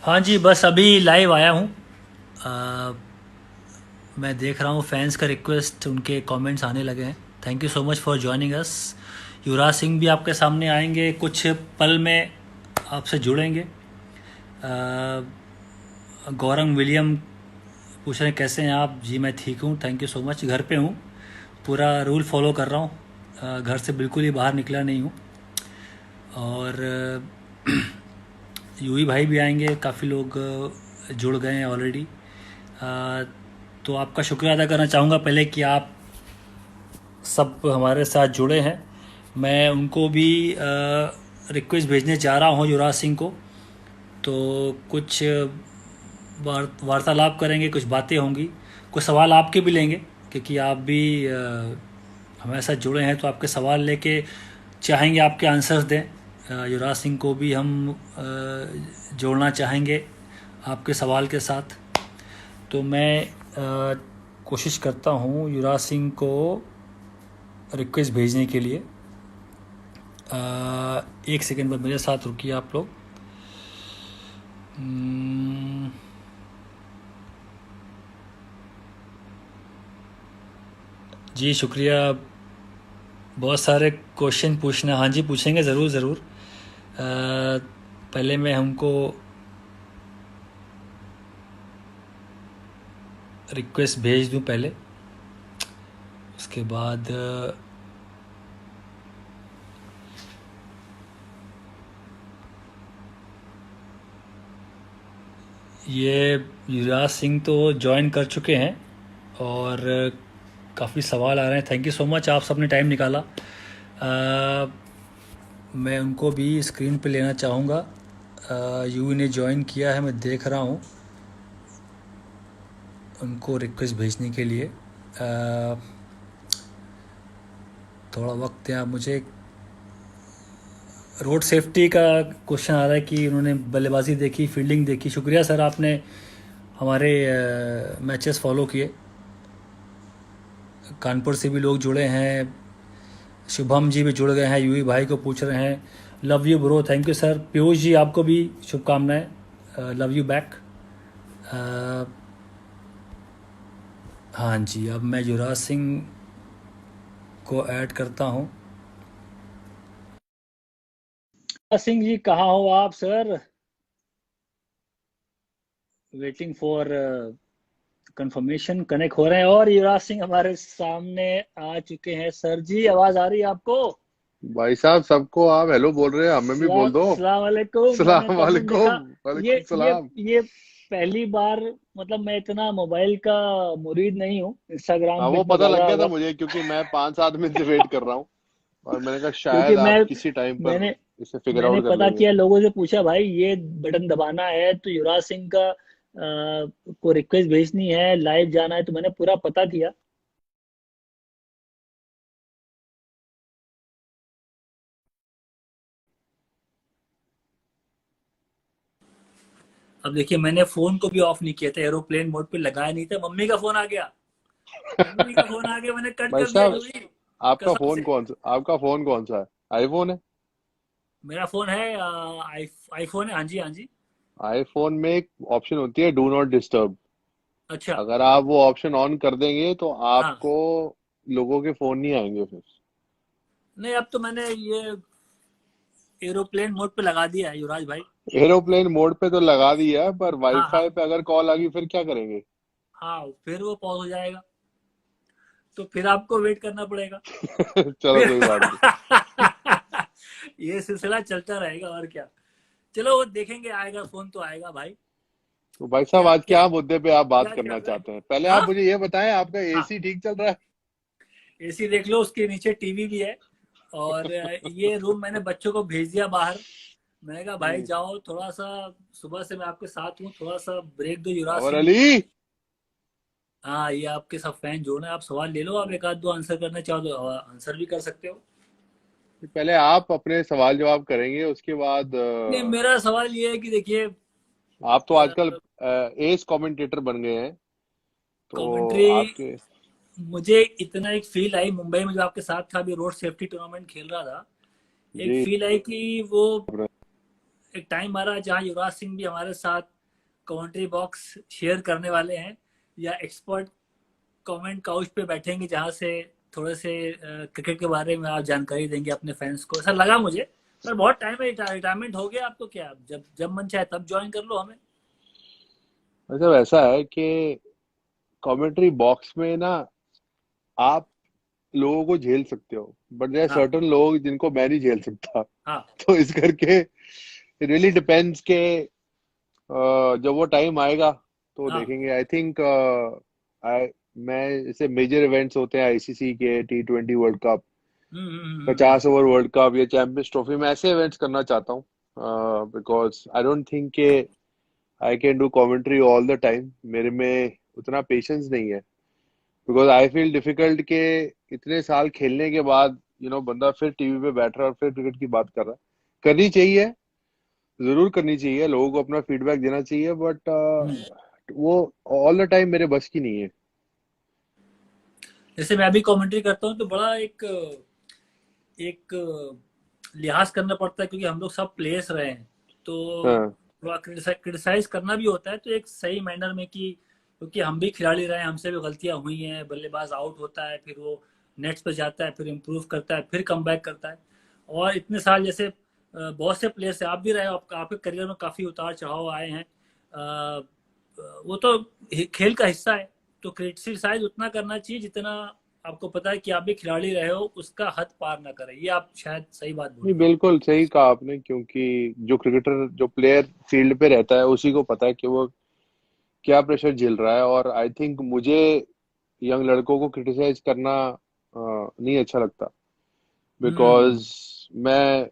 हाँ जी, बस अभी लाइव आया हूँ। अ, मैं देख रहा हूँ फैंस का रिक्वेस्ट, उनके कमेंट्स आने लगे हैं। Thank you so much for joining us. Yuvraj Singh भी आपके सामने आएंगे कुछ पल में, आपसे जुड़ेंगे। गौरंग विलियम पूछ रहे हैं कैसे हैं आप। जी मैं ठीक हूँ, थैंक यू सो मच। घर पे हूँ, पूरा रूल फॉलो कर रहा हूँ। घर से बिल्कुल ही बाहर निकला नहीं हूँ। और यूई भाई भी आएंगे, काफ़ी लोग जुड़ गए हैं ऑलरेडी। तो आपका शुक्रिया अदा करना चाहूँगा पहले कि आप सब हमारे साथ जुड़े हैं। मैं उनको भी रिक्वेस्ट भेजने जा रहा हूँ, युवराज सिंह को। तो कुछ वार्तालाप करेंगे, कुछ बातें होंगी, कुछ सवाल आपके भी लेंगे, क्योंकि आप भी हमारे साथ जुड़े हैं। तो आपके सवाल लेके चाहेंगे आपके आंसर्स दें। युवराज सिंह को भी हम जोड़ना चाहेंगे आपके सवाल के साथ। तो मैं कोशिश करता हूँ युवराज सिंह को रिक्वेस्ट भेजने के लिए। एक सेकंड बाद मेरे साथ रुकिए आप लोग। हम्म, जी शुक्रिया। बहुत सारे क्वेश्चन पूछना, हाँ जी पूछेंगे ज़रूर ज़रूर। पहले मैं हमको रिक्वेस्ट भेज दूं पहले, उसके बाद ये युवराज सिंह तो ज्वाइन कर चुके हैं और काफ़ी सवाल आ रहे हैं। थैंक यू सो मच, आप सबने टाइम निकाला। मैं उनको भी स्क्रीन पे लेना चाहूँगा। यूवी ने ज्वाइन किया है, मैं देख रहा हूँ उनको रिक्वेस्ट भेजने के लिए। थोड़ा वक्त है, आप मुझे। रोड सेफ्टी का क्वेश्चन आ रहा है कि उन्होंने बल्लेबाजी देखी, फील्डिंग देखी। शुक्रिया सर, आपने हमारे मैचेस फॉलो किए। कानपुर से भी लोग जुड़े हैं, शुभम जी भी जुड़ गए हैं, यूवी भाई को पूछ रहे हैं। Love you bro, thank you sir. Piyush ji आपको भी शुभकामनाएं, लव यू बैक। हाँ जी, अब मैं युवराज सिंह को ऐड करता हूँ। युवराज सिंह जी कहाँ हो आप sir? Waiting for confirmation. Connect हो रहे हैं और युवराज सिंह हमारे सामने आ चुके हैं। सर जी आवाज आ रही है आपको? भाई साहब, सबको आप हेलो बोल रहे हैं, हमें भी बोल दो। सलाम अलैकुम। मैंने सलाम कमेंट देखा। वालेकुम। ये वालेकुम ये सलाम। ये पहली बार, मतलब मैं इतना मोबाइल का मुरीद नहीं हूँ, हाँ, इंस्टाग्राम पे वो इतना पता लग ज्यादा गया था वक्त। मुझे, क्योंकि मैं 5-7 मिनट से वेट कर रहा हूँ। और मैंने कहा क्योंकि शायद मैं आप किसी टाइम पर मैंने इसे फिगर मैंने आउट कर पता लेंगे। किया, लोगों से पूछा भाई ये बटन दबाना है तो युवराज सिंह का को रिक्वेस्ट भेजनी है, लाइव जाना है, तो मैंने पूरा पता किया। अब देखिए, मैंने फोन को भी ऑफ नहीं किया था, एरोप्लेन मोड पे लगाया नहीं था। मम्मी का फोन आ गया, मम्मी का फोन आ गया, मैंने कट भाई कर दिया साहब, यूं ही, आपका कसम फोन से। कौन सा, आपका फोन कौन सा है? आईफोन है? मेरा फोन है आईफोन है, हाँ जी हाँ जी। आईफोन में एक ऑप्शन होती है, डू नॉट डिस्टर्ब। अच्छा। अगर आप वो ऑप्शन ऑन कर देंगे तो हाँ। आपको लोगों के फोन नहीं आएंगे फिर। नहीं, अब तो मैंने ये एरोप्लेन मोड पे लगा दिया है युवराज भाई। एरोप्लेन मोड पे तो लगा दिया है, पर हाँ वाईफाई हाँ। पे अगर कॉल आ गई फिर क्या करेंगे? हाँ, फिर वो पॉज हो जाएगा, तो फिर आपको वेट करना पड़ेगा। चलो, फिर कोई बात नहीं। ये सिलसिला चलता रहेगा और क्या। चलो वो देखेंगे, आएगा फोन तो आएगा भाई। तो भाई साहब, क्या आज क्या क्या मुद्दे पे आप बात क्या चल करना रहा है? चाहते हैं? पहले आप हाँ मुझे ये बताएं, आपका हाँ। एसी ठीक चल रहा है? एसी देख लो, उसके नीचे टीवी भी है। और ये रूम मैंने बच्चों को भेज दिया बाहर। मैंने कहा भाई हम्म। जाओ थोड़ा सा, सुबह से मैं आपके साथ हूँ, थोड़ा सा ब्रेक दो युवराज बाबर सिंह। अली। हाँ, ये आपके सब फैन जोड़ना है। आप सवाल ले लो, आप एक आध दो आंसर करना चाहो तो आंसर भी कर सकते हो। पहले आप अपने सवाल जवाब करेंगे, उसके बाद नहीं, मेरा सवाल ये है कि देखिए, आप तो आजकल एस कमेंटेटर बन गए हैं, तो कमेंट्री, आपके। मुझे इतना एक फील आई मुंबई में जो आपके साथ था, अभी रोड सेफ्टी टूर्नामेंट खेल रहा था। एक जी। फील आई कि वो एक टाइम आ रहा है जहाँ युवराज सिंह भी हमारे साथ कमेंट्री बॉक्स शेयर करने वाले हैं, या एक्सपर्ट कमेंट काउच पे बैठेंगे जहाँ से थोड़े से क्रिकेट के बारे में आप जानकारी देंगे अपने फैंस को, ऐसा लगा मुझे। पर बहुत टाइम है, रिटायरमेंट हो गया, आप तो क्या, जब जब मन चाहे तब ज्वाइन कर लो हमें। मतलब ऐसा है कि कमेंट्री बॉक्स में ना आप लोगों को झेल सकते हो, बट देयर आर हाँ सर्टेन लोग जिनको मैं नहीं झेल सकता। हाँ। तो इस करके रियली डिपेंड्स के जब वो टाइम आएगा तो हाँ। देखेंगे। आई थिंक आई मैं जैसे मेजर इवेंट्स होते हैं आईसीसी के, T20 वर्ल्ड कप, हम्म हम्म हम्म, हम्म, 50 ओवर वर्ल्ड कप या चैंपियंस ट्रॉफी, में ऐसे इवेंट्स करना चाहता हूँ। बिकॉज आई डोंट थिंक के I can do commentary all the time, मेरे में उतना पेशेंस नहीं है। बिकॉज आई फील डिफिकल्ट के इतने साल खेलने के बाद बंदा फिर टीवी पे बैठ रहा है और फिर क्रिकेट की बात कर रहा है। करनी चाहिए, जरूर करनी चाहिए, लोगों को अपना फीडबैक देना चाहिए, बट हम्म। वो ऑल द टाइम मेरे बस की नहीं है। जैसे मैं भी कमेंट्री करता हूँ तो बड़ा एक एक लिहाज करना पड़ता है, क्योंकि हम लोग सब प्लेयर्स रहे हैं, तो हाँ। थोड़ा क्रिटिसाइज करना भी होता है, तो एक सही मैनर में कि क्योंकि हम भी खिलाड़ी रहे हैं, हमसे भी गलतियां हुई हैं, बल्लेबाज आउट होता है, फिर वो नेट्स पे जाता है, फिर इम्प्रूव करता है, फिर कम बैक करता है। और इतने साल जैसे बहुत से प्लेयर्स हैं, आप भी रहे हो, आपके करियर में काफ़ी उतार चढ़ाव आए हैं। वो तो खेल का हिस्सा है, तो क्रिटिसाइज उतना करना चाहिए जितना आपको पता है कि आप भी खिलाड़ी रहे हो, उसका हद पार ना करें। ये आप शायद सही बात बोल नहीं, रहे हो। बिल्कुल सही कहा आपने, क्योंकि जो क्रिकेटर, जो प्लेयर फील्ड पे रहता है उसी को पता है कि वो क्या प्रेशर झेल रहा है। और आई थिंक मुझे यंग लड़कों को क्रिटिसाइज करना नहीं अच्छा लगता। हम्म बिकॉज मैं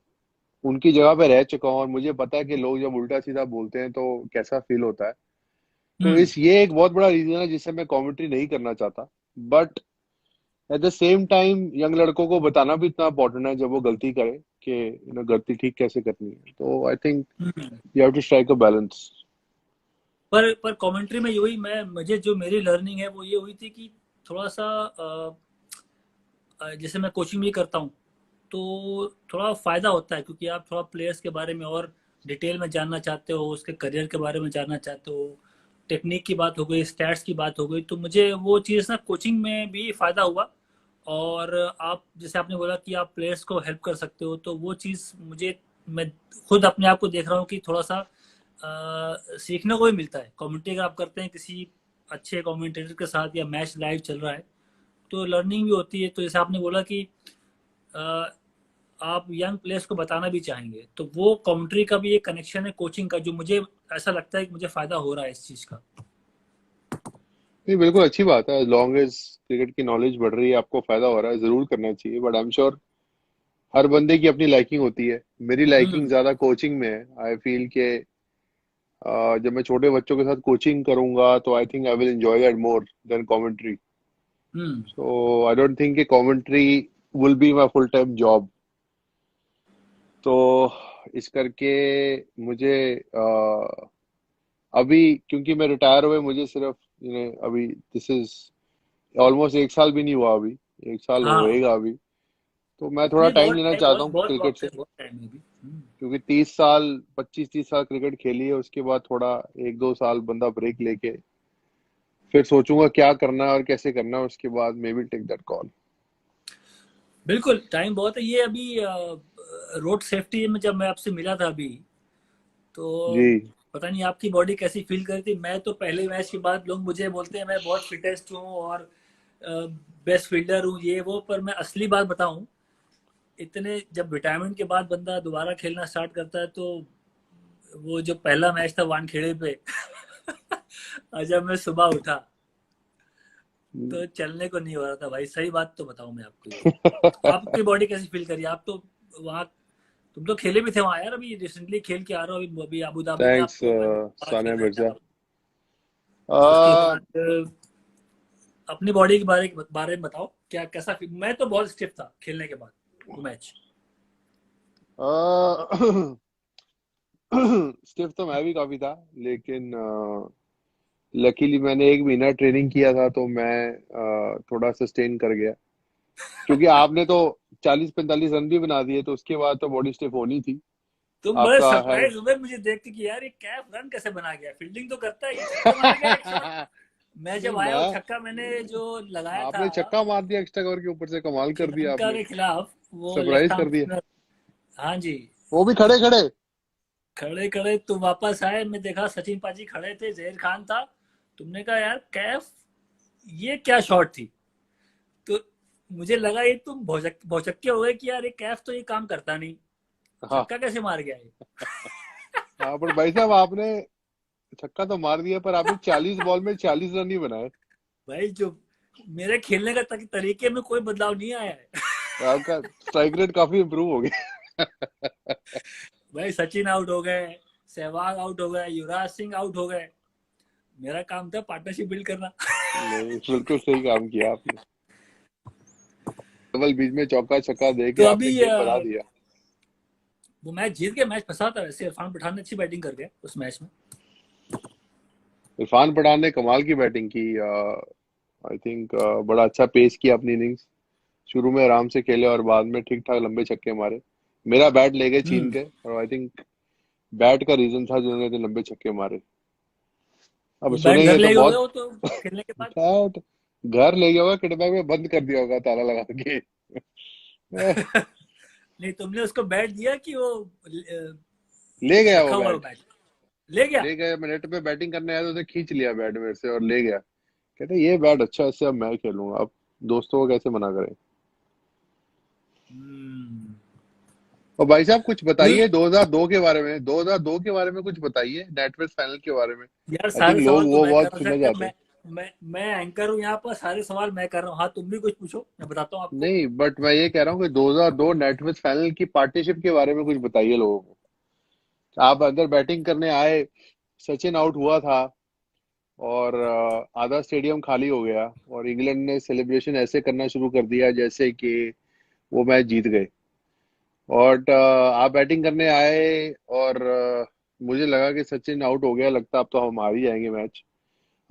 उनकी जगह पे रह चुका हूँ और मुझे पता है कि लोग जब उल्टा सीधा बोलते हैं तो कैसा फील होता है। तो हम्म इस ये एक बहुत बड़ा रीजन है जिससे मैं कमेंट्री नहीं करना चाहता। But at the same time young लड़कों को बताना भी इतना इम्पोर्टेंट है जब वो गलती करे कि गलती ठीक कैसे करनी है। तो I think hmm. You have to strike a balance. पर कमेंट्री में यही मैं मुझे जो मेरी लर्निंग है वो ये हुई थी कि थोड़ा सा जैसे मैं कोचिंग भी करता हूँ, तो थोड़ा फायदा होता है, क्योंकि आप थोड़ा प्लेयर्स के बारे में और डिटेल में जानना चाहते हो, उसके करियर के बारे में जानना चाहते हो, टेक्निक की बात हो गई, स्टैट्स की बात हो गई, तो मुझे वो चीज़ ना कोचिंग में भी फायदा हुआ। और आप जैसे आपने बोला कि आप प्लेयर्स को हेल्प कर सकते हो, तो वो चीज़ मुझे, मैं खुद अपने आप को देख रहा हूँ कि थोड़ा सा सीखने को भी मिलता है। कमेंट्री अगर आप करते हैं किसी अच्छे कमेंटेटर के साथ, या मैच लाइव चल रहा है, तो लर्निंग भी होती है। तो जैसे आपने बोला कि अ, आप यंग प्लेयर्स को बताना भी चाहेंगे, तो वो कमेंट्री का भी एक कनेक्शन है कोचिंग का, जो मुझे ऐसा लगता है कि मुझे फायदा हो रहा है इस चीज़ का। नहीं, बिल्कुल अच्छी बात है। लॉन्ग एज क्रिकेट की नॉलेज बढ़ रही है, आपको फायदा हो रहा है, जरूर करना चाहिए। बट आई एम श्योर हर बंदे की अपनी लाइकिंग होती है। मेरी लाइकिंग हम्म ज्यादा कोचिंग में है। आई फील के जब मैं छोटे बच्चों के साथ कोचिंग करूंगा तो I think I will enjoy that more than commentary. Hmm. So I don't think कि commentary will be my full time job. तो इस करके मुझे अभी, क्योंकि मैं रिटायर हुए मुझे सिर्फ अभी दिस इज ऑलमोस्ट 1 साल भी नहीं हुआ अभी, 1 साल हाँ। होएगा अभी। तो मैं थोड़ा नहीं, टाइम बहुत लेना टाइम, चाहता बहुत हूँ बहुत क्रिकेट वक्त से। है, बहुत टाइम है अभी। क्योंकि 30 साल, 25-30 साल क्रिकेट खेली है, उसके बाद थोड़ा 1-2 साल बंदा ब्रेक लेके फिर सोचूंगा क्या करना है और कैसे करना है, उसके बाद maybe take that call. बिल्कुल टाइम बहुत है। ये अभी रोड सेफ्टी में जब मैं आपसे मिला था अभी, तो जी। पता नहीं आपकी बॉडी कैसी फील कर रही थी। मैं तो पहले मैच के बाद लोग मुझे बोलते हैं मैं बहुत फिटेस्ट हूँ और बेस्ट फील्डर हूँ, ये वो, पर मैं असली बात बताऊं, इतने जब रिटायरमेंट के बाद बंदा दोबारा खेलना स्टार्ट करता है, तो वो जो पहला मैच था वानखेड़े पे और जब मैं सुबह उठा तो चलने को नहीं हो रहा था भाई, सही बात तो बताऊं मैं आपको ये। आपकी बॉडी कैसी फील करी, आप तो वहाँ, तुम तो खेले भी थे वहाँ यार, अभी रिसेंटली खेल के आ रहे हो, अभी अभी अबू धाबी में आप थैंक्स तो मैं वहाँ खेल सानिया रहे थे मिर्जा। आप। उसके अह, बाद अपनी बॉडी के बारे में बताओ, क्या कैसा मैं तो बहुत स्टिफ था खेलने के बाद वो मैच। अह, स्टिफ तो मैं भी काफी था, लेकिन लकीली मैंने 1 महीना ट्रेनिंग किया था तो मैं थोड़ा सस्टेन कर गया। क्योंकि आपने तो 40-45 रन भी बना दिए तो उसके बाद तो बॉडी स्टिफ होनी थी। तुम बड़े आपका हर सरप्राइज हुए मुझे देख के कि यार ये कैफ रन कैसे बना गया, फील्डिंग तो करता है, ये छक्का मारेगा एक शॉट। मैं नहीं जब आया वो मैं छक्का मैंने जो लगाया था आपने छक्का मार दिया एक्स्ट्रा कवर के ऊपर से, कमाल कर दिया श्रीलंका आपने, के खिलाफ, वो लेफ्ट सरप्राइज आर्म कर दिया, स्पिनर। हाँ जी। वो भी खड़े खड़े। खड़े खड़े तुम वापस आए, मैं देखा सचिन पाजी खड़े थे, जहीर खान था। तुमने कहा यार कैफ, ये क्या शॉट थी। तो मुझे लगा ये तुम भौचक्के हो गए कि यार ये कैफ तो ये काम करता नहीं, हाँ छक्का कैसे मार गया ये। हाँ, पर भाई साहब आपने छक्का तो मार दिया, पर आपने 40 बॉल में 40 रन ही बनाए। भाई जो मेरे खेलने का तरीके में कोई बदलाव नहीं आया है। आपका स्ट्राइक रेट काफी इम्प्रूव हो गया। भाई सचिन आउट हो गए, सहवाग आउट हो गए, युवराज सिंह आउट हो गए, मेरा काम था पार्टनरशिप बिल्ड करना। नहीं, बिल्कुल सही काम किया आपने, केवल बीच में चौका छक्का दे के तो आपने अभी गेम बना दिया। वो मैच जीत गया, मैच फंसा था वैसे, इरफान पठान ने अच्छी बैटिंग कर गया उस मैच में। इरफान पठान ने कमाल की बैटिंग की, आई थिंक बड़ा अच्छा पेस किया अपनी इनिंग्स, शुरू में आराम से खेले और बाद में ठीक ठाक लंबे छक्के मारे। मेरा बैट ले गए छीन हम्म। के, और आई थिंक बैट का रीजन था जिन्होंने इतने लंबे छक्के मारे। अब वो बैट घर सुनेंगे तो ले गए होगे बहुत। वो तो खेलने के बाद। बैट घर ले गया होगा, किटबैग में बंद कर दिया होगा ताला लगा के। नहीं, तुमने उसको बैट दिया कि वो ले गया वो रखा हुआ है वो बैट, बैट, ले गया। ले गया। मैं नेट पे बैटिंग करने आया तो उसे खींच लिया बैट मेरे से और ले गया। कहते ये बैट अच्छा है, इससे अब मैं खेलूंगा। अब दोस्तों को कैसे मना करें। हम्म। और भाई साहब कुछ मुझे बताइए 2002 के बारे में, 2002 के बारे में कुछ बताइए, नेटवेस्ट फाइनल के बारे में। यार आई थिंक सारे लोग सवाल तो वो मैं कर बहुत रहा हूँ, सुने जब जाते हैं। मैं एंकर हूँ यहाँ पर, सारे सवाल मैं कर रहा हूँ। हाँ तुम भी कुछ पूछो, मैं बताता हूँ आपको। नहीं, बट मैं ये कह रहा हूँ कि 2002 नेटवेस्ट फाइनल की पार्टनरशिप के बारे में कुछ बताइए लोगों को। आप अंदर बैटिंग करने आए, सचिन आउट हुआ था, और आधा स्टेडियम खाली हो गया, और इंग्लैंड ने सेलिब्रेशन ऐसे करना शुरू कर दिया जैसे कि वो मैच जीत गए। और आप बैटिंग करने आए, और मुझे लगा कि सचिन आउट हो गया, लगता अब तो हम हार ही जाएंगे मैच।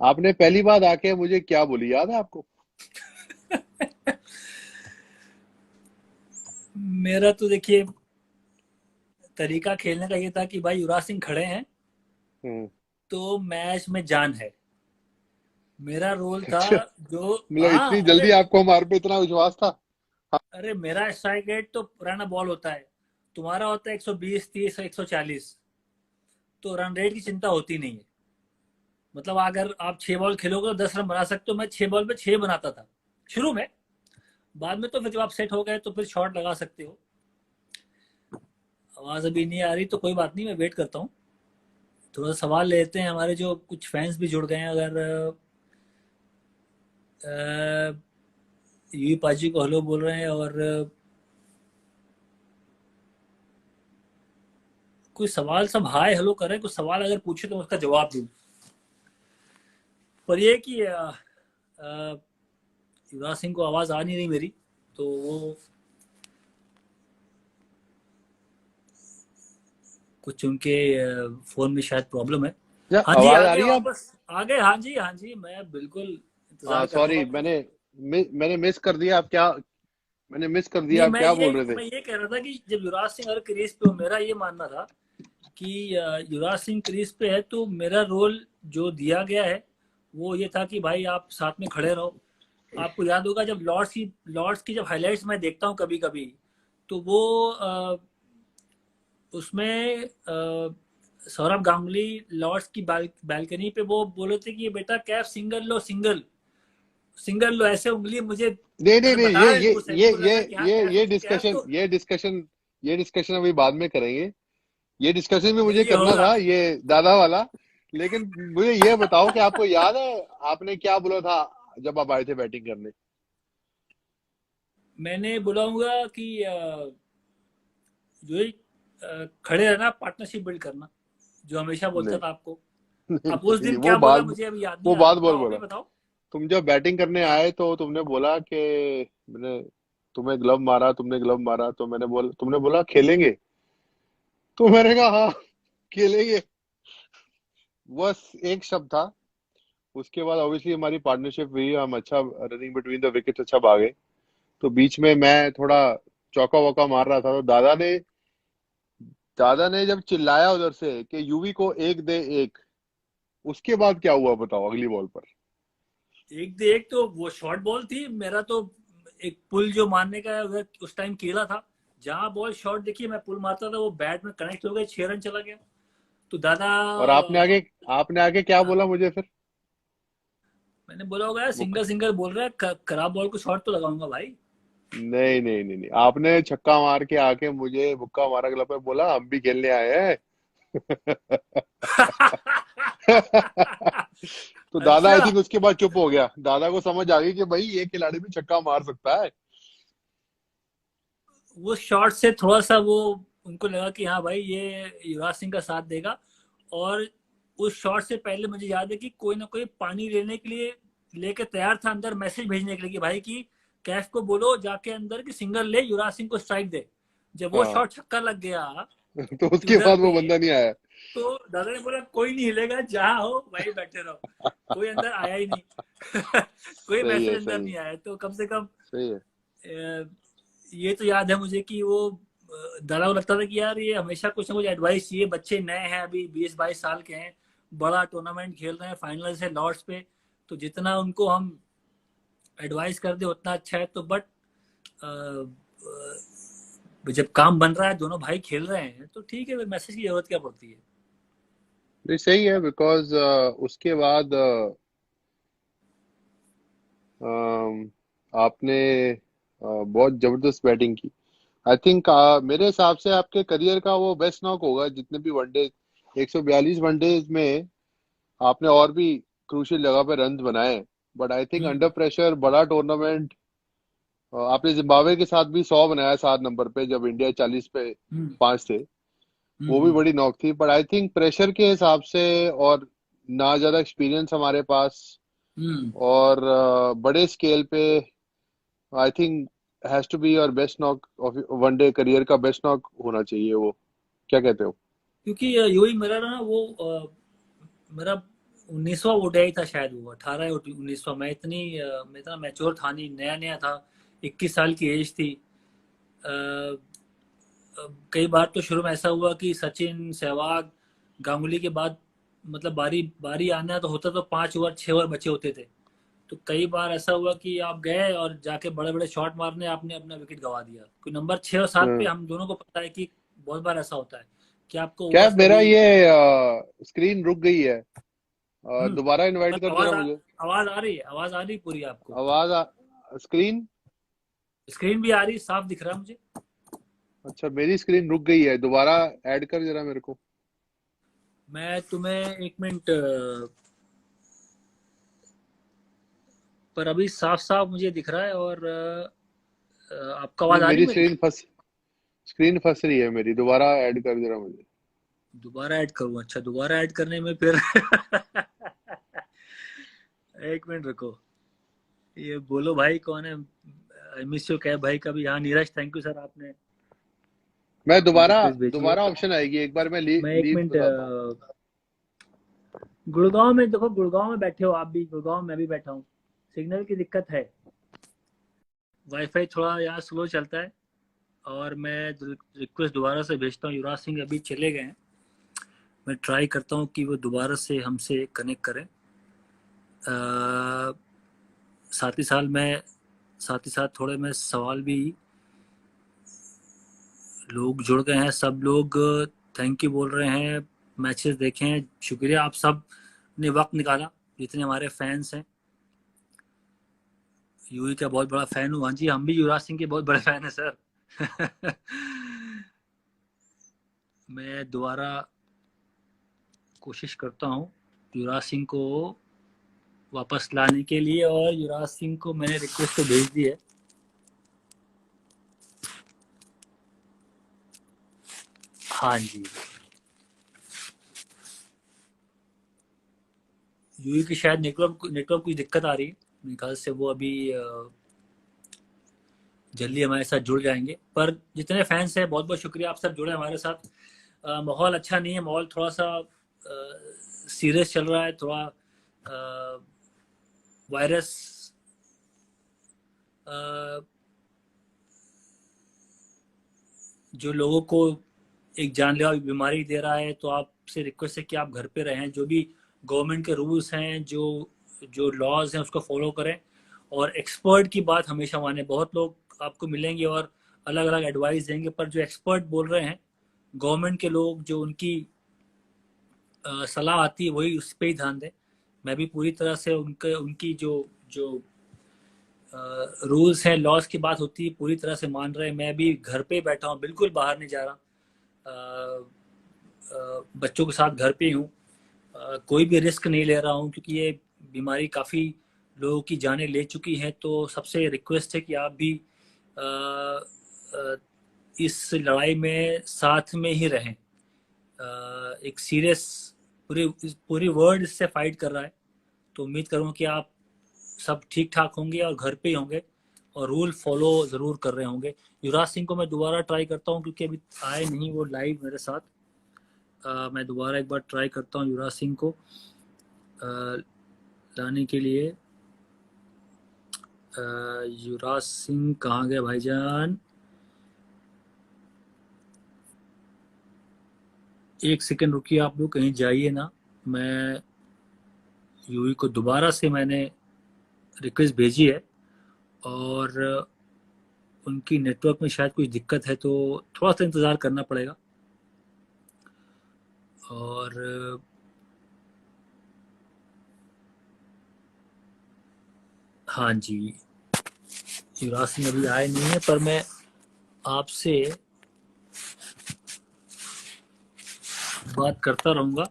आपने पहली बात आके मुझे क्या बोली, याद है आपको? मेरा तो देखिए तरीका खेलने का ये था कि भाई युवराज सिंह खड़े हैं हम्म। तो मैच में जान है। मेरा रोल था अच्छा, जो, मतलब इतनी हाँ जल्दी अरे, आपको हमारे पे इतना विश्वास था? अरे मेरा स्ट्राइक रेट तो पुराना बॉल होता है, तुम्हारा होता है 120 30 140, तो रन रेट की चिंता होती नहीं है। मतलब अगर आप 6 बॉल खेलोगे तो 10 रन बना सकते हो, मैं 6 बॉल पे 6 बनाता था शुरू में। बाद में तो फिर जब आप सेट हो गए तो फिर शॉट लगा सकते हो। आवाज अभी नहीं आ रही तो कोई बात नहीं, मैं वेट करता हूँ। थोड़ा सा सवाल लेते हैं, हमारे जो कुछ फैंस भी जुड़ गए हैं। अगर यूई पाजी को हेलो बोल रहे हैं, और कोई सवाल सब हाय हेलो कर रहे हैं, कुछ सवाल अगर पूछे तो उसका जवाब दूँ। पर ये कि युवराज सिंह को आवाज आ नहीं रही मेरी, तो वो कुछ उनके फोन में शायद प्रॉब्लम है। क्या हाँ जी, आवाज आ आ गए रही है आप? वापस, आ गए। हाँ जी, हाँ जी, मैं बिल्कुल हाँ इंतजार कर रहा हूँ सॉरी, आपका। मैंने मिस कर दिया। आप क्या, मैंने मिस कर नहीं, दिया, आप क्या बोल रहे थे? मैं ये कह रहा था कि जब युवराज सिंह अगर क्रीज पे हो, मेरा ये मानना था कि युवराज सिंह क्रीज पे है तो मेरा रोल जो दिया गया है वो ये था कि भाई आप साथ में खड़े रहो। आपको याद होगा जब लॉर्ड्स की जब हाइलाइट्स मैं देखता हूँ कभी कभी, तो वो उसमें सौरभ गांगुली लॉर्ड्स की बालकनी पे वो बोले थे कि बेटा Kaif single low, single single low, ऐसे उंगली मुझे नहीं नहीं मतलब नहीं, बता ये रहे थे ये वो सभी ये को, लग ये रहा है कि हाँ ये कैफ ये कैफ डिस्कशन तो ये डिस्कशन ये डिस्कशन अभी बाद में करेंगे। ये डिस्कशन भी नहीं, मुझे ये करना होगा। था, ये दादा वाला। लेकिन मुझे ये बताओ कि आपको याद है आपने क्या बोला था जब आप आए थे बैटिंग करने? मैंने बुलाऊंगा कि जो ही खड़े रहना, पार्टनरशिप बिल्ड करना, जो हमेशा बोलता नहीं था आपको। नहीं अब उस नहीं, दिन क्या बोला मुझे अभी याद नहीं वो आ रहा, बात बोल बताओ बोला। अभी बताओ। तुम जब बैटिंग करने आए तो तुमने बोला कि मैंने तुम्हें ग्लव मारा, तुमने ग्लव मारा, तो मैंने बोला, तुमने बोला खेलेंगे, तो मैंने कहा हाँ खेलेंगे। बस एक शब्द था। उसके बाद ऑब्वियसली हमारी पार्टनरशिप हुई, हम अच्छा रनिंग बिटवीन द विकेट्स अच्छा भागे। तो बीच में मैं थोड़ा चौका वौका मार रहा था, तो दादा ने दादा ने जब चिल्लाया उधर से कि यूवी को एक दे एक, उसके बाद क्या हुआ बताओ अगली बॉल पर? एक दे एक तो वो शॉर्ट बॉल थी, मेरा तो एक पुल जो मारने का उधर उस टाइम केला था, जहां बॉल शॉर्ट देखिए मैं पुल मारता था वो बैट में कनेक्ट हो गया, 6 रन चला गया। तो दादा और आपने आगे क्या बोला मुझे फिर? मैंने बोला होगा यार, वो सिंगल सिंगल बोल रहा है, खराब बॉल को शॉर्ट तो लगाऊंगा भाई। नहीं नहीं नहीं नहीं, आपने छक्का मार के आके मुझे मुक्का मारा गला पे, बोला हम भी खेलने आए हैं। तो दादा आई अच्छा, थिंक उसके बाद चुप हो गया, दादा को समझ आ गई कि भाई ये खिलाड़ी भी छक्का मार सकता है। वो शॉट से थोड़ा सा वो उनको लगा कि हाँ भाई ये युवराज सिंह का साथ देगा। और उस शॉट से पहले मुझे याद है कि कोई ना कोई पानी लेने के लिए लेके तैयार था अंदर, मैसेज भेजने के लिए कि भाई की कैफ को बोलो जाके अंदर कि सिंगल ले, युवराज सिंह को स्ट्राइक दे। जब वो हाँ। शॉट छक्का लग गया तो उसके उधर बाद वो पे, बंदा नहीं आया। तो दादा ने बोला कोई नहीं हिलेगा, जहां हो वहीं बैठे रहो। कोई अंदर आया ही नहीं। कोई सही मैसेज है, अंदर सही है, नहीं आया, तो कम से कम सही है। ये तो याद है मुझे कि वो दादा को लगता था कि यार ये हमेशा कुछ ना कुछ एडवाइस चाहिए, बच्चे नए हैं अभी 20-22 साल के हैं, बड़ा टूर्नामेंट खेल रहे हैं, फाइनल से लॉर्ड्स पे, तो जितना उनको हम एडवाइस कर दे उतना अच्छा है। तो बट जब काम बन रहा है, दोनों भाई खेल रहे हैं, तो ठीक है, मैसेज की जरूरत क्या पड़ती है। नहीं सही है, बिकॉज उसके बाद आपने बहुत जबरदस्त बैटिंग की। आई थिंक मेरे हिसाब से आपके करियर का वो बेस्ट नॉक होगा जितने भी वनडे, 142 वनडेज में आपने और भी क्रूशियल जगह पे रन बनाए। But I think hmm. Under pressure बड़ा टूर्नामेंट, आपने जिम्बाब्वे के साथ भी 100 बनाया 7 नंबर पे जब इंडिया 40 पे हम्म। 5 थे। वो भी हम्म। बड़ी नॉक थी, बट आई थिंक प्रेशर के हिसाब से और ना ज्यादा एक्सपीरियंस हमारे पास, हम्म। और बड़े स्केल पे, I think has to be your best knock of one day career का, बेस्ट नॉक होना चाहिए वो। क्या कहते हो? क्योंकि यूही मेरा ना वो मेरा 19वां ओडीआई था शायद, वो 18 19वां। मैं इतना मैच्योर था नहीं, नया नया था, 21 साल की एज थी। कई बार तो शुरू में ऐसा हुआ कि सचिन, सहवाग, गांगुली के बाद मतलब बारी बारी आना तो होता, तो 5 ओवर 6 ओवर बचे होते थे। तो कई बार ऐसा हुआ कि आप गए और जाके बड़े बड़े शॉट मारने, आपने अपना विकेट गंवा दिया। कोई नंबर 6 और 7 पे हाँ। हम दोनों को पता है कि बहुत बार ऐसा होता है कि आपको क्या ओवर्स मेरा कभी ये स्क्रीन रुक गई है? हम्म। दोबारा इनवाइट पर कर जरा मुझे। आवाज आ रही है, आवाज आ रही है पूरी आपको? स्क्रीन। स्क्रीन भी आ रही है, साफ दिख रहा है मुझे। अच्छा, मेरी स्क्रीन रुक गई है, दोबारा ऐड कर जरा मेरे को। मैं तुम्हें 1 मिनट पर अभी साफ साफ मुझे दिख रहा है। और आपका नहीं, आवाज आ रही मेरी है मेरी? स्क्रीन फंस रही है मेरी, दोबारा ऐड कर जरा मुझे। दोबारा ऐड करूँ? अच्छा, दोबारा ऐड करने में फिर 1 मिनट रुको। ये बोलो भाई कौन है? आई मिस यू कैब भाई का भी। हाँ, नीरज, थैंक यू सर, आपने मैं अपनी दोबारा रिक्वेस्ट भेजी है। दोबारा ऑप्शन आएगी, एक बार मैं मैं एक लीव मिनट बताता हूँ। गुड़गांव में देखो, गुड़गांव में बैठे हो आप भी, गुड़गांव में भी बैठा हूँ, सिग्नल की दिक्कत है, वाईफाई थोड़ा यहाँ स्लो चलता है। और मैं रिक्वेस्ट दोबारा से भेजता हूँ, युवराज सिंह अभी चले गए हैं, मैं ट्राई करता हूँ कि वो दोबारा से हमसे कनेक्ट करें। अ, साथ ही साथ ही साथ थोड़े मैं सवाल भी, लोग जुड़ गए हैं सब लोग, थैंक यू बोल रहे हैं, मैचेस देखे हैं, शुक्रिया आप सब ने वक्त निकाला, जितने हमारे फैंस हैं। यूई का बहुत बड़ा फैन हूँ, हाँ जी, हम भी युवराज सिंह के बहुत बड़े फैन हैं सर। मैं दोबारा कोशिश करता हूँ युवराज सिंह को वापस लाने के लिए, और युवराज सिंह को मैंने रिक्वेस्ट तो भेज दी है। हाँ जी, यूई की शायद नेटवर्क की दिक्कत आ रही है, मेरे ख्याल से वो अभी जल्दी हमारे साथ जुड़ जाएंगे। पर जितने फैंस हैं, बहुत बहुत शुक्रिया, आप सब जुड़े हमारे साथ। माहौल अच्छा नहीं है, माहौल थोड़ा सा सीरियस चल रहा है, थोड़ा वायरस जो लोगों को एक जानलेवा बीमारी दे रहा है, तो आपसे रिक्वेस्ट है कि आप घर पे रहें, जो भी गवर्नमेंट के रूल्स हैं, जो जो लॉज हैं उसको फॉलो करें, और एक्सपर्ट की बात हमेशा माने। बहुत लोग आपको मिलेंगे और अलग अलग एडवाइस देंगे, पर जो एक्सपर्ट बोल रहे हैं, गवर्नमेंट के लोग, जो उनकी सलाह आती है वही उस पर ही ध्यान दें। मैं भी पूरी तरह से उनके उनकी जो जो रूल्स हैं, लॉज की बात होती है, पूरी तरह से मान रहे हैं। मैं भी घर पे बैठा हूँ, बिल्कुल बाहर नहीं जा रहा। बच्चों के साथ घर पे ही हूँ। कोई भी रिस्क नहीं ले रहा हूँ, क्योंकि ये बीमारी काफ़ी लोगों की जानें ले चुकी है। तो सबसे रिक्वेस्ट है कि आप भी अ, अ, इस लड़ाई में साथ में ही रहें। एक सीरियस, पूरी पूरी वर्ल्ड इससे फाइट कर रहा है। तो उम्मीद करूँ कि आप सब ठीक ठाक होंगे और घर पे ही होंगे, और रूल फॉलो ज़रूर कर रहे होंगे। युवराज सिंह को मैं दोबारा ट्राई करता हूँ, क्योंकि अभी आए नहीं वो लाइव मेरे साथ। मैं दोबारा एक बार ट्राई करता हूँ युवराज सिंह को लाने के लिए। युवराज सिंह कहाँ गए भाईजान? एक सेकंड रुकिए, आप लोग कहीं जाइए ना। मैं यूवी को दोबारा से मैंने रिक्वेस्ट भेजी है, और उनकी नेटवर्क में शायद कुछ दिक्कत है, तो थोड़ा सा इंतज़ार करना पड़ेगा। और हाँ जी, युवराज सिंह अभी आए नहीं है, पर मैं आपसे बात करता रहूँगा।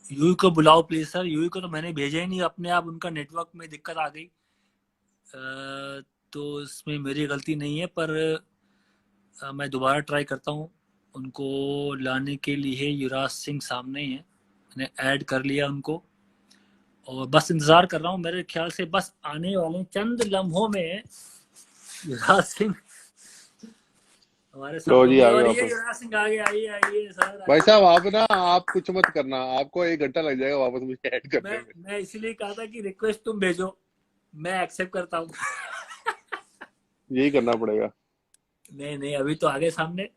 यूई को बुलाओ प्लीज़ सर। यूई को तो मैंने भेजा ही नहीं, अपने आप उनका नेटवर्क में दिक्कत आ गई। तो इसमें मेरी गलती नहीं है, पर मैं दोबारा ट्राई करता हूँ उनको लाने के लिए। युवराज सिंह सामने ही है, मैंने ऐड कर लिया उनको, और बस इंतज़ार कर रहा हूँ। मेरे ख्याल से बस आने वाले चंद लम्हों में युवराज सिंह हमारे लो साथ जी, होंगे। आ गए और ये वापस। युवराज सिंह आगे, आइए आइए सर भाई आइए। साहब, आप ना, आप कुछ मत करना, आपको 1 घंटा लग जाएगा वापस मुझे ऐड मैं करने में। मैं इसीलिए कहा था कि रिक्वेस्ट तुम भेजो, मैं एक्सेप्ट करता हूँ। यही करना पड़ेगा। नहीं नहीं, अभी तो आगे सामने।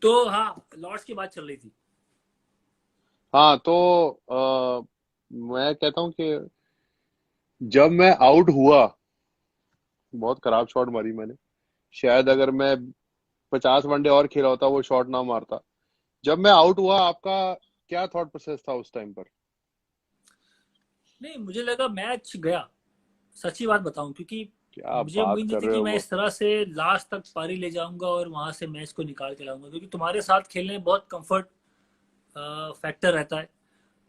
तो हाँ, लॉर्ड्स की बात चल रही थी। हाँ, तो मैं कहता हूँ कि जब मैं आउट हुआ, बहुत खराब शॉट मारी मैंने। शायद अगर मैं 50 वनडे और खेला होता वो शॉट ना मारता। जब मैं आउट हुआ, आपका क्या थॉट प्रोसेस था उस टाइम पर? नहीं, मुझे लगा मैच गया, सच्ची बात बताऊं, क्योंकि क्या मुझे बात उम्मीद नहीं कर थी रहे कि हो मैं वो? इस तरह से लास्ट तक पारी ले जाऊंगा और वहां से मैच को निकाल के लाऊंगा, क्योंकि तुम्हारे साथ खेलने में बहुत कंफर्ट फैक्टर रहता है।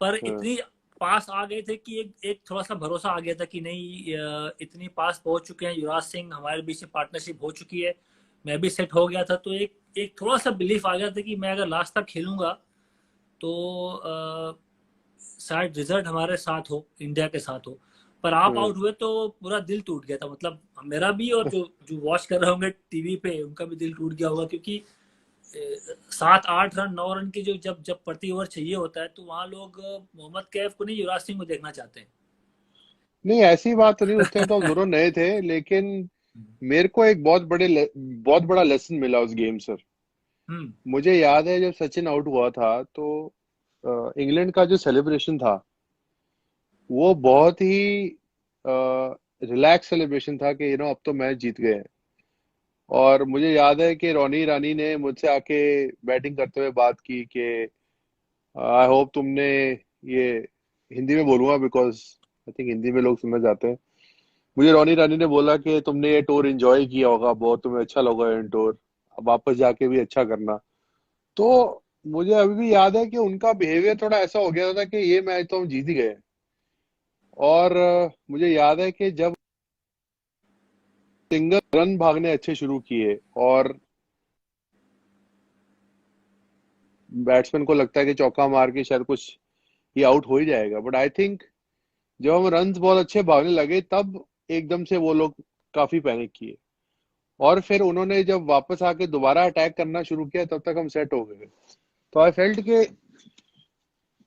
पर हाँ। इतनी पास आ गए थे कि एक थोड़ा सा भरोसा आ गया था कि नहीं, इतनी पास पहुंच चुके हैं युवराज सिंह, हमारे बीच में पार्टनरशिप हो चुकी है, मैं भी सेट हो गया था। तो एक एक थोड़ा सा बिलीफ आ गया था कि मैं अगर लास्ट तक खेलूंगा तो शायद रिजल्ट हमारे साथ हो, इंडिया के साथ हो। पर आप हाँ। आउट हुए तो पूरा दिल टूट गया था, मतलब मेरा भी, और जो जो वॉच कर रहे होंगे टीवी पे उनका भी दिल टूट गया होगा, क्योंकि 7 8 रन 9 रन की जो जब जब प्रति ओवर चाहिए होता है, तो वहाँ लोग मोहम्मद कैफ को नहीं, युवराज सिंह को देखना चाहते हैं। नहीं, ऐसी बात तो नहीं, उस टाइम तो हम दोनों नए थे, लेकिन मेरे को एक बहुत बड़ा लेसन मिला उस गेम से। हम्म। मुझे याद है जब सचिन आउट हुआ था, तो इंग्लैंड का जो सेलिब्रेशन था वो बहुत ही रिलैक्स सेलिब्रेशन था कि अब तो मैच जीत गए हैं। और मुझे याद है कि रोनी रानी ने मुझसे आके बैटिंग करते हुए बात की कि आई होप तुमने ये, हिंदी में बोलूंगा बिकॉज आई थिंक हिंदी में लोग समझ जाते हैं। मुझे रोनी रानी ने बोला कि तुमने ये टूर एंजॉय किया होगा बहुत, तुम्हें अच्छा लगा ये टूर, अब वापस जाके भी अच्छा करना। तो मुझे अभी भी याद है कि उनका बिहेवियर थोड़ा ऐसा हो गया था कि ये मैच तो हम जीत ही गए। और मुझे याद है कि जब सिंगल रन भागने अच्छे शुरू किए और बैट्समैन को लगता है कि चौका मार के शायद कुछ ये आउट हो ही जाएगा, बट आई थिंक जब हम रन्स बहुत अच्छे भागने लगे तब एकदम से वो लोग काफी पैनिक किए। और फिर उन्होंने जब वापस आके दोबारा अटैक करना शुरू किया तब तक हम सेट हो गए। तो आई फेल्ट कि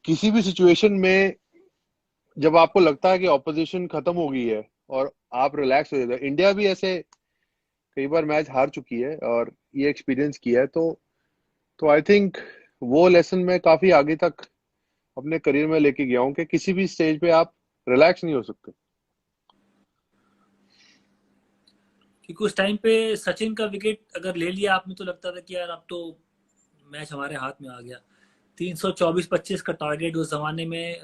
किसी भी सिचुएशन में जब आपको लगता है कि ऑपोजिशन खत्म हो गई है और आप रिलैक्स हो जाते हैं, इंडिया भी ऐसे कई बार मैच हार चुकी है और ये एक्सपीरियंस किया है, तो आई थिंक वो लेसन मैं काफी आगे तक अपने करियर में लेके गया हूँ कि किसी भी स्टेज पे आप रिलैक्स नहीं हो सकते। क्योंकि उस टाइम पे सचिन का विकेट अगर ले लिया आपने तो लगता था कि यार अब तो मैच हमारे हाथ में आ गया। 324-25 का टारगेट उस जमाने में,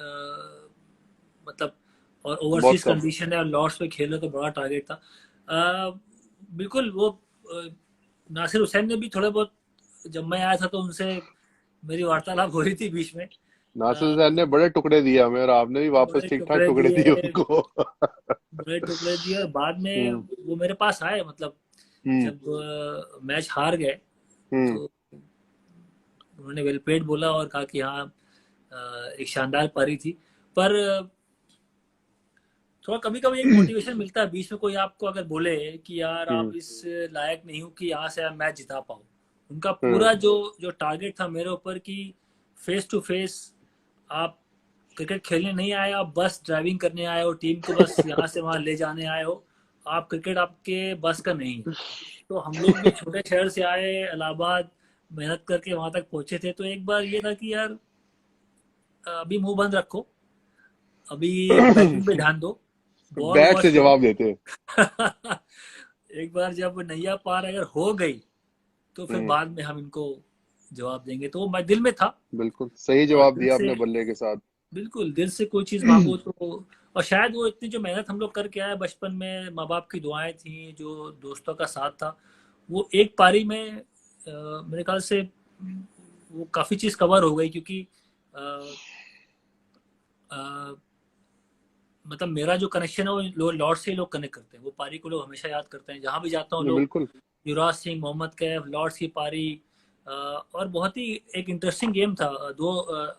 मतलब, और बहुत ओवरसीज कम। कंडीशन है और लॉर्ड्स में खेल रहे तो बड़ा टारगेट था। बिल्कुल वो नासिर हुसैन ने भी थोड़े बहुत, जब मैं आया था तो उनसे मेरी वार्तालाप हो रही थी बीच में। नासिर अ, हुसैन ने बड़े टुकड़े दिए हमें और आपने भी वापस बड़े ठीक ठाक टुकड़े टुकड़े दिए दिए, उनको। बड़े टुकड़े दिए, और बाद में हम्म। वो मेरे पास आए, मतलब हम्म। जब मैच हार गए हम्म। तो उन्होंने वेल पेड बोला और कहा कि हाँ, एक शानदार पारी थी। पर थोड़ा कभी कभी एक मोटिवेशन मिलता है बीच में, कोई आपको अगर बोले कि यार आप हम्म। इस लायक नहीं हो कि यहाँ से आप मैच जिता पाओ। उनका हम्म। पूरा जो जो टारगेट था मेरे ऊपर कि फेस टू फेस आप क्रिकेट खेलने नहीं आए, आप बस ड्राइविंग करने आए हो, टीम को बस यहाँ से वहाँ ले जाने आए हो, आप क्रिकेट आपके बस का नहीं है। तो हम लोग भी छोटे शहर से आए इलाहाबाद, मेहनत करके वहां तक पहुंचे थे, तो एक बार ये था कि यार अभी मुंह बंद रखो, अभी बैटिंग पे ध्यान दो, बॉल बैट से वॉश करो। जवाब देते हैं। एक बार जब नैया पार अगर हो गई तो फिर हम्म। बाद में हम इनको जवाब देंगे, तो वो मैं दिल में था। बिल्कुल सही और जवाब दिल दिया से, आपने बल्ले के साथ। बिल्कुल दिल से कोई चीज़ मांगो तो, और शायद वो इतनी जो मेहनत हम लोग करके आए बचपन में, माँ बाप की दुआएं थी, जो दोस्तों का साथ था, वो एक पारी में मेरे ख्याल से वो काफ़ी चीज़ कवर हो गई। क्योंकि अ, अ, मतलब मेरा जो कनेक्शन है वो लॉर्ड से ही लोग कनेक्ट करते हैं, वो पारी को लोग हमेशा याद करते हैं, जहाँ भी जाता हूँ लोग बिल्कुल। युवराज सिंह, मोहम्मद कैफ, लॉर्ड्स की पारी। और बहुत ही एक इंटरेस्टिंग गेम था।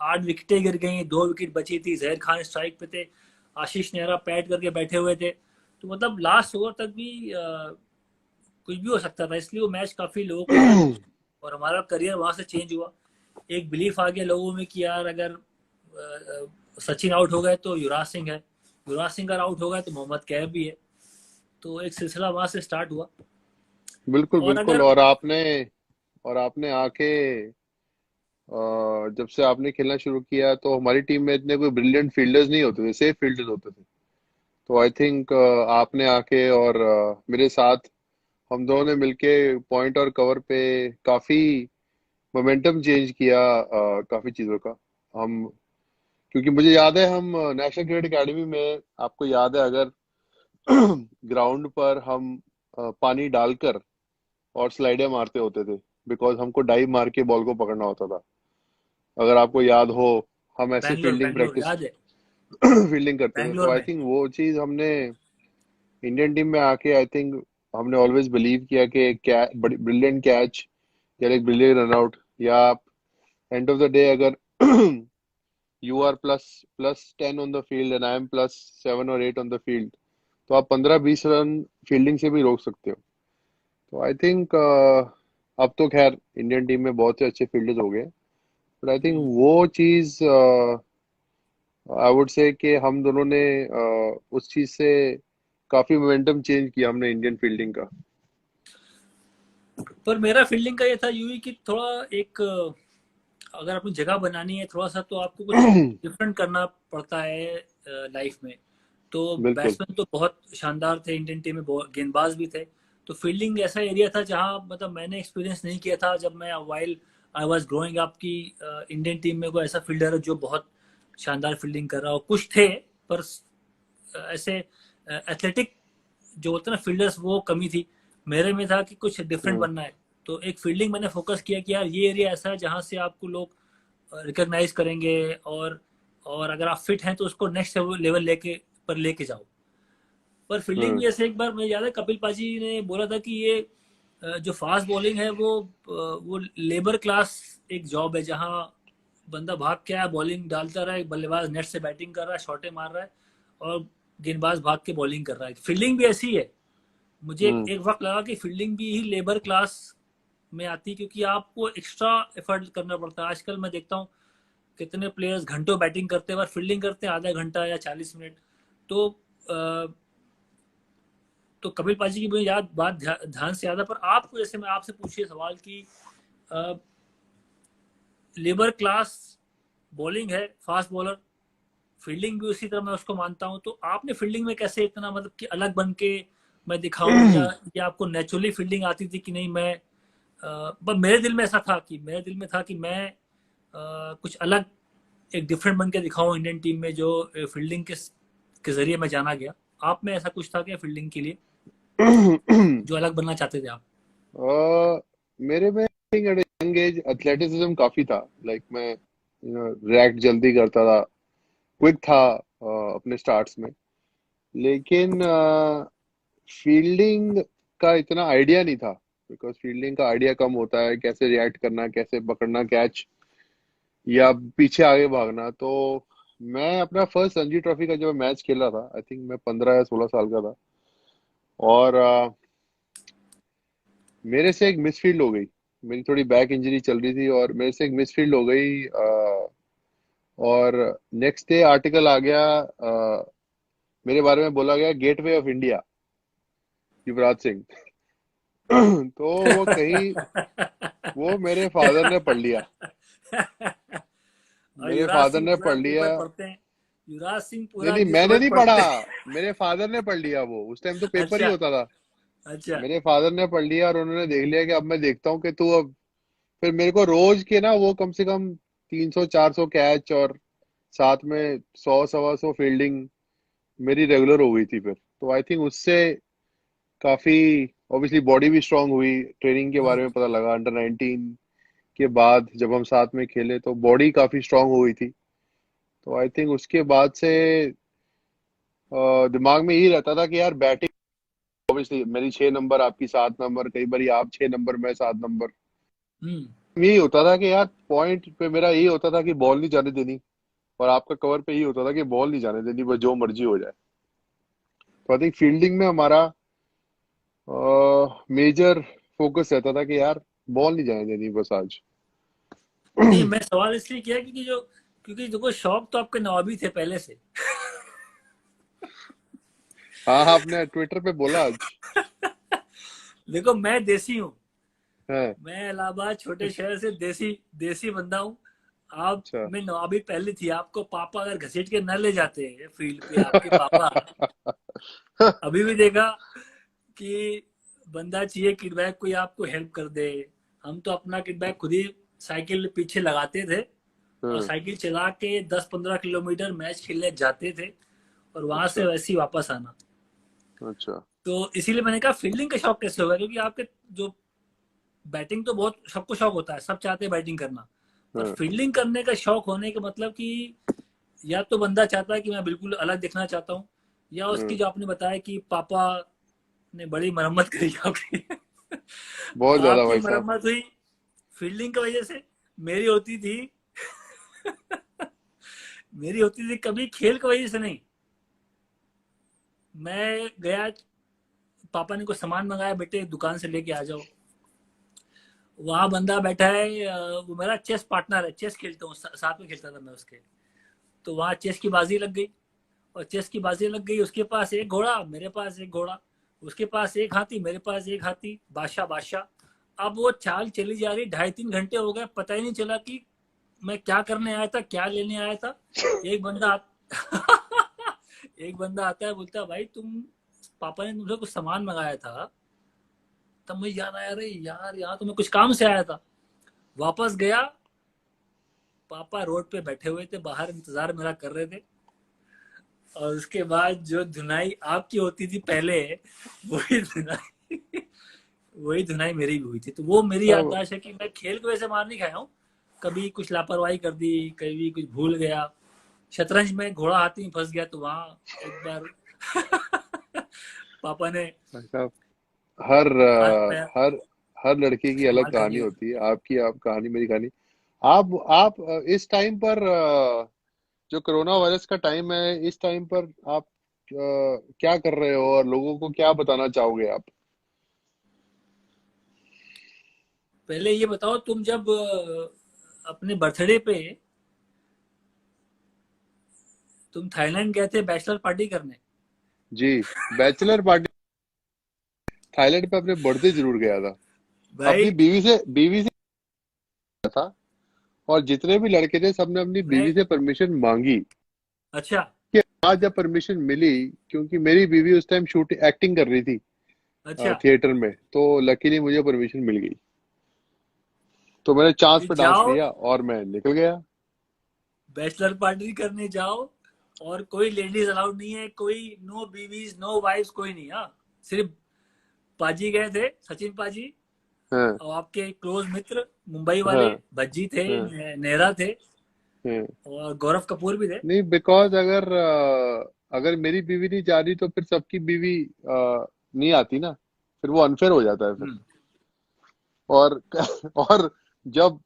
8 विकेटें गिर गई, 2 विकेट बची थी, जहीर खान स्ट्राइक पे थे, आशीष नेहरा पैट करके बैठे हुए थे, तो मतलब लास्ट ओवर तक भी कुछ भी हो सकता था, इसलिए वो मैच काफी लोगों को याद है। और हमारा करियर वहां से चेंज हुआ। एक बिलीफ आ गया लोगों में कि यार अगर सचिन आउट हो गए तो युवराज सिंह है, युवराज सिंह अगर आउट हो गए तो मोहम्मद कैफ भी है। तो एक सिलसिला वहां से स्टार्ट हुआ। बिल्कुल और बिल्कुल। अगर और आपने आके जब से आपने खेलना शुरू किया तो हमारी टीम में इतने कोई ब्रिलियंट फील्डर्स नहीं होते थे, सेफ फील्डर्स होते थे। तो आई थिंक आपने आके और मेरे साथ हम दोनों ने मिलके पॉइंट और कवर पे काफी मोमेंटम चेंज किया, काफी चीजों का। हम क्योंकि मुझे याद है हम नेशनल क्रिकेट एकेडमी में, आपको याद है अगर ग्राउंड पर हम पानी डालकर और स्लाइडें मारते होते थे, बिकॉज हमको डाइव मार के बॉल को पकड़ना होता था, अगर आपको याद हो। हम ऐसे बैंगलोर, फील्डिंग बैंगलोर प्रैक्टिस याद है, फील्डिंग करते थे। तो बैंगलोर आई में। थिंक वो चीज हमने इंडियन टीम में आके, आई थिंक हमने ऑलवेज बिलीव किया कि बड़ी ब्रिलियंट कैच या एक ब्रिलियंट रन आउट, या आप एंड ऑफ द डे अगर you are plus plus 10 on the field and I am plus 7 और 8 ऑन द फील्ड, तो आप 15-20 रन फील्डिंग से भी रोक सकते हो। तो आई थिंक अब तो खैर इंडियन टीम में बहुत से अच्छे फील्डर्स हो गए, बट आई थिंक हम्म। वो चीज आई वुड से कि हम दोनों ने उस चीज से काफी मोमेंटम चेंज किया हमने इंडियन फील्डिंग का। पर मेरा फील्डिंग का ये था यूं ही कि थोड़ा एक, अगर अपनी जगह बनानी है थोड़ा सा तो आपको कुछ डिफरेंट करना पड़ता है लाइफ में। तो बिल्कुल। बैट्समैन तो बहुत शानदार थे इंडियन टीम में, बहुत गेंदबाज भी थे। तो फील्डिंग ऐसा एरिया था जहां मतलब मैंने एक्सपीरियंस नहीं किया था जब मैं while I was growing up की इंडियन टीम में कोई ऐसा फील्डर है जो बहुत शानदार फील्डिंग कर रहा हो। कुछ थे, पर ऐसे एथलेटिक जो होते हैं ना फील्डर्स, वो कमी थी। मेरे में था कि कुछ डिफरेंट हम्म। बनना है। तो एक फील्डिंग मैंने फोकस किया कि यार ये एरिया ऐसा है जहाँ से आपको लोग रिकॉग्नाइज करेंगे, और अगर आप फिट हैं तो उसको नेक्स्ट लेवल लेके जाओ। पर फील्डिंग हम्म। भी ऐसे, एक बार मुझे याद है कपिल पाजी ने बोला था कि ये जो फास्ट बॉलिंग है वो लेबर क्लास एक जॉब है, जहाँ बंदा भाग के आया, बॉलिंग डालता रहा है, बल्लेबाज नेट से बैटिंग कर रहा है, शॉटे मार रहा है, और गेंदबाज भाग के बॉलिंग कर रहा है। फील्डिंग भी ऐसी है। मुझे हम्म। एक वक्त लगा कि फील्डिंग भी ही लेबर क्लास में आती है, क्योंकि आपको एक्स्ट्रा एफर्ट करना पड़ता है। आजकल मैं देखता हूँ कितने प्लेयर्स घंटों बैटिंग करते हैं और फील्डिंग करते हैं आधा घंटा या 40 मिनट। तो तो कपिल पाजी की मुझे बात ध्यान से याद है, पर आपको जैसे मैं आपसे पूछिए सवाल की लेबर क्लास बॉलिंग है, फास्ट बॉलर, फील्डिंग भी उसी तरह मैं उसको मानता हूँ, तो आपने फील्डिंग में कैसे इतना मतलब कि अलग बन के मैं दिखाऊं, या आपको नेचुरली फील्डिंग आती थी कि नहीं? मैं बस मेरे दिल में ऐसा था कि मेरे दिल में था कि मैं कुछ अलग एक डिफरेंट बन के दिखाऊं इंडियन टीम में, जो फील्डिंग के जरिए मैं जाना गया। आप में ऐसा कुछ था क्या फील्डिंग के लिए, जो अलग बनना चाहते थे आप? मेरे में यंग एज एथलेटिसिज्म काफी था। लाइक मैं रिएक्ट जल्दी करता था, क्विक था अपने स्टार्ट्स में। लेकिन फील्डिंग का इतना आइडिया नहीं था, बिकॉज फील्डिंग का आइडिया कम होता है, कैसे रिएक्ट करना, कैसे पकड़ना कैच, या पीछे आगे भागना। तो मैं अपना फर्स्ट रणजी ट्रॉफी का जब मैच खेला था, आई थिंक मैं 15 या 16 साल का था, और मेरे से एक मिसफील्ड हो गई। मेरी थोड़ी बैक इंजरी चल रही थी और मेरे से एक मिसफील्ड हो गई, और नेक्स्ट डे आर्टिकल आ गया, मेरे बारे में बोला गया gateway of India, Yuvraj Singh. तो वो कहीं, वो मेरे फादर ने पढ़ लिया। और मेरे युवराज फादर सिंह ने पूरा पढ़ लिया। पेपर पढ़ते हैं, युवराज सिंह नहीं पूरा नहीं, न्यूज मैंने पेपर नहीं पढ़ा, पढ़ते हैं। मेरे फादर ने पढ़ लिया। वो उस टाइम तो पेपर ही अच्छा। होता था। अच्छा। मेरे फादर ने पढ़ लिया और उन्होंने देख लिया कि अब मैं देखता हूँ कि तू अब, फिर मेरे को रोज के ना वो कम से कम 300 400 कैच, और साथ में 100 सवा 100 फील्डिंग मेरी रेगुलर हो गई थी फिर। तो आई थिंक उससे काफी, ऑब्वियसली बॉडी भी स्ट्रांग हुई, ट्रेनिंग के बारे हम्म। में पता लगा। अंडर 19 के बाद जब हम साथ में खेले तो बॉडी काफी स्ट्रांग हो गई थी। तो आई थिंक उसके बाद से दिमाग में यही रहता था कि यार बैटिंग, ऑब्वियसली मेरी 6 नंबर, आपकी 7 नंबर, कई बार आप 6 नंबर, मैं 7 नंबर। हम्म। यही होता था कि यार पॉइंट पे मेरा यही होता था कि बॉल नहीं जाने देनी, और आपका कवर पे यही होता था कि बॉल नहीं जाने देनी, बस जो मर्जी हो जाए। तो आई थिंक फील्डिंग में हमारा मेजर फोकस रहता था कि यार बॉल नहीं जाने देनी बस आज। नहीं, मैं सवाल इसलिए किया क्योंकि देखो शौक तो आपके नवाबी थे पहले से। हाँ हाँ, आपने ट्विटर पे बोला आज। देखो मैं देसी हूँ, है। मैं इलाहाबाद छोटे शहर से देसी देसी बंदा हूँ। आप अच्छा। में नवाबी पहले थी, आपको पापा अगर घसीट के न ले जाते हैं फील्ड पे, आपके पापा अभी भी देखा कि बंदा चाहिए किडबैक कोई आपको हेल्प कर दे। हम तो अपना किडबैक खुद ही साइकिल पीछे लगाते थे, और हाँ, साइकिल चला के 10-15 किलोमीटर मैच खेलने जाते थे, और वहां से अच्छा वैसे ही वापस आना। अच्छा। तो इसीलिए मैंने कहा फील्डिंग का शौक कैसे होगा, क्योंकि आपके जो बैटिंग तो बहुत सबको शौक होता है, सब चाहते हैं बैटिंग करना, पर हाँ, फील्डिंग करने का शौक होने का मतलब कि या तो बंदा चाहता है कि मैं बिल्कुल अलग दिखना चाहता हूँ, या उसकी हाँ, जो आपने बताया कि पापा ने बड़ी मरम्मत करी आपकी। बहुत ज्यादा आपकी भाई साहब। मरम्मत हुई फील्डिंग की वजह से, मेरी होती थी मेरी होती थी कभी खेल की वजह से नहीं। मैं गया, पापा ने कुछ सामान मंगाया, बेटे दुकान से लेके आ जाओ। वहां बंदा बैठा है, वो मेरा चेस पार्टनर है, चेस खेलता हूँ, साथ में खेलता था मैं उसके। तो वहां चेस की बाजी लग गई, और चेस की बाजी लग गई, उसके पास एक घोड़ा, मेरे पास एक घोड़ा, उसके पास एक हाथी, मेरे पास एक हाथी, बादशाह बादशाह। अब वो चाल चली जा रही, 2.5-3 घंटे हो गए, पता ही नहीं चला कि मैं क्या करने आया था, क्या लेने आया था। एक बंदा एक बंदा आता है, बोलता है भाई तुम, पापा ने तुमसे कुछ सामान मंगाया था। तब मुझे याद आया, अरे यार यहाँ तो मैं कुछ काम से आया था। वापस गया, पापा रोड पे बैठे हुए थे, बाहर इंतजार मेरा कर रहे थे। और उसके बाद जो धुनाई आपकी होती थी पहले, वही धुनाई वही धुनाई मेरी भी हुई थी। तो वो मेरी अब याददाश्त है कि मैं खेल को वैसे मार नहीं खाया हूँ, कभी कुछ लापरवाही कर दी, कभी कुछ भूल गया। शतरंज में घोड़ा हाथी में फंस गया, तो वहां एक बार पापा ने भाई साहब, हर हाथ पैर हर हर लड़के की अलग इस्तेमाल कर कहानी लिया। होती है। आपकी आप कहानी, मेरी कहानी। आप इस टाइम पर, जो कोरोना वायरस का टाइम है, इस टाइम पर आप क्या कर रहे हो और लोगों को क्या बताना चाहोगे आप? पहले ये बताओ, तुम जब अपने बर्थडे पे तुम थाईलैंड गए थे बैचलर पार्टी करने? जी, बैचलर पार्टी। थाईलैंड पे अपने बर्थडे जरूर गया था। अपनी भाई बीवी से गया था। और जितने भी लड़के थे सबने अपनी मैं, बीवी से परमिशन मांगी। अच्छा कि आज जब परमिशन मिली, क्योंकि मेरी बीवी उस टाइम शूट एक्टिंग कर रही थी अच्छा, थिएटर में, तो लकीली मुझे परमिशन मिल गई। तो मैंने चांस कि पे डांस जाओ लिया और मैं निकल गया। बैचलर पार्टी करने जाओ, और कोई लेडीज अलाउड नहीं है, कोई नो बीवीज नो वाइफ्स कोई नहीं। हाँ, सिर्फ पाजी गए थे, सचिन पाजी हाँ और आपके क्लोज मित्र मुंबई हाँ वाले भज्जी थे, हाँ नेहरा थे, हाँ। और गौरव कपूर भी थे। नहीं, बिकॉज अगर मेरी बीवी नहीं जा रही तो फिर सबकी बीवी नहीं आती ना। फिर वो अनफेयर हो जाता है फिर। हम्म, और और जब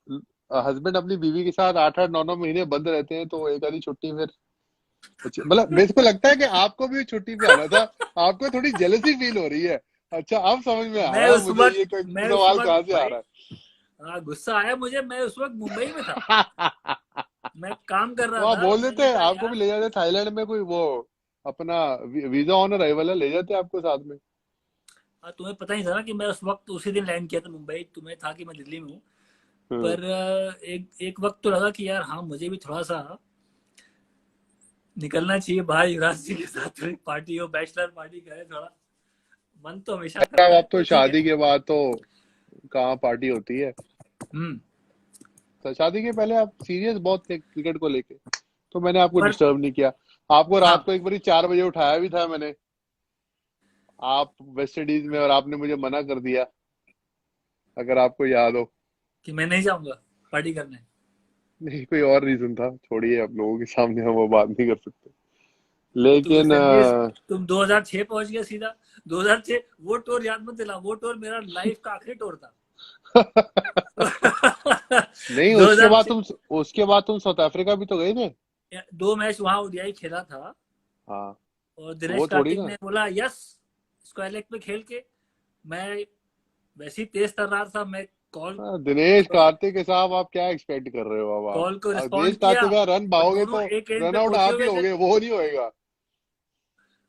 हस्बैंड अपनी बीवी के साथ 8 8 9 9 महीने बंद रहते हैं तो एक आधी छुट्टी फिर मतलब मेरे को लगता है कि आपको भी छुट्टी पे आना था। आपको थोड़ी जेलसी फील हो रही है। अच्छा, अब समझ में मैं आया उस मुझे वक्त ये मैं उस सवाल वक्त कहाँ से आ भाई, रहा गुस्सा आया मुझे, मैं उस वक्त मुंबई में था, है। मैं काम कर तो रहा आप था। बोल मैंने देते कहा आपको भी यार, ले जाते थाईलैंड में कोई वो अपना वीजा ऑन अराइवल है, ले जाते आपको साथ में। तुम्हें पता ही था ना कि मैं उस वक्त उसी दिन लैंड किया था मुंबई, तुम्हें था कि मैं दिल्ली में हूँ। हम्म। पर एक एक वक्त तो लगा कि यार हाँ, मुझे भी थोड़ा सा निकलना चाहिए बाहर, युवराज जी के साथ थोड़ी पार्टी हो, बैचलर पार्टी करे थोड़ा, मन तो हमेशा अब करता है, आप तो पर ठीक है। शादी के बाद तो कहाँ पार्टी होती है। हम्म। तो शादी के पहले आप सीरियस बहुत थे क्रिकेट को लेके। तो मैंने आपको पर डिस्टर्ब नहीं किया। आपको रात हाँ, को एक बारी 4 बजे उठाया भी था मैंने, आप वेस्ट इंडीज में, और आपने मुझे मना कर दिया, अगर आपको याद हो। कि मैं नहीं जाऊंगा पार्टी करने। नहीं, कोई और रीजन था, छोड़िए, अब लोगों के सामने हम वो बात नहीं कर सकते। तो लेकिन वेस्ट इंडीज तुम 2006 पहुंच गया सीधा। 2006 वो टूर याद मत दिला, वो टूर मेरा लाइफ का आखिरी टूर था। नहीं, 2006 उसके बाद तुम साउथ अफ्रीका भी तो गए थे। 2 मैच वहां ओडीआई खेला था, हाँ, और तो दिनेश वो थोड़ी कार्तिक ना। ने बोला यस, स्क्वायर लेग पे खेल के। मैं वैसे ही तेज कर रहा था, मैं कॉल दिनेश कार्तिक के साहब, आप क्या एक्सपेक्ट कर रहे हो अब आप। कॉल को दिनेश रिस्पॉन्ड किया, कार्तिक का रन और पाओगे दोनों तो एक एंड रन पे आउट पहुंचे आप ही हुए थे। होगे, वो नहीं होएगा।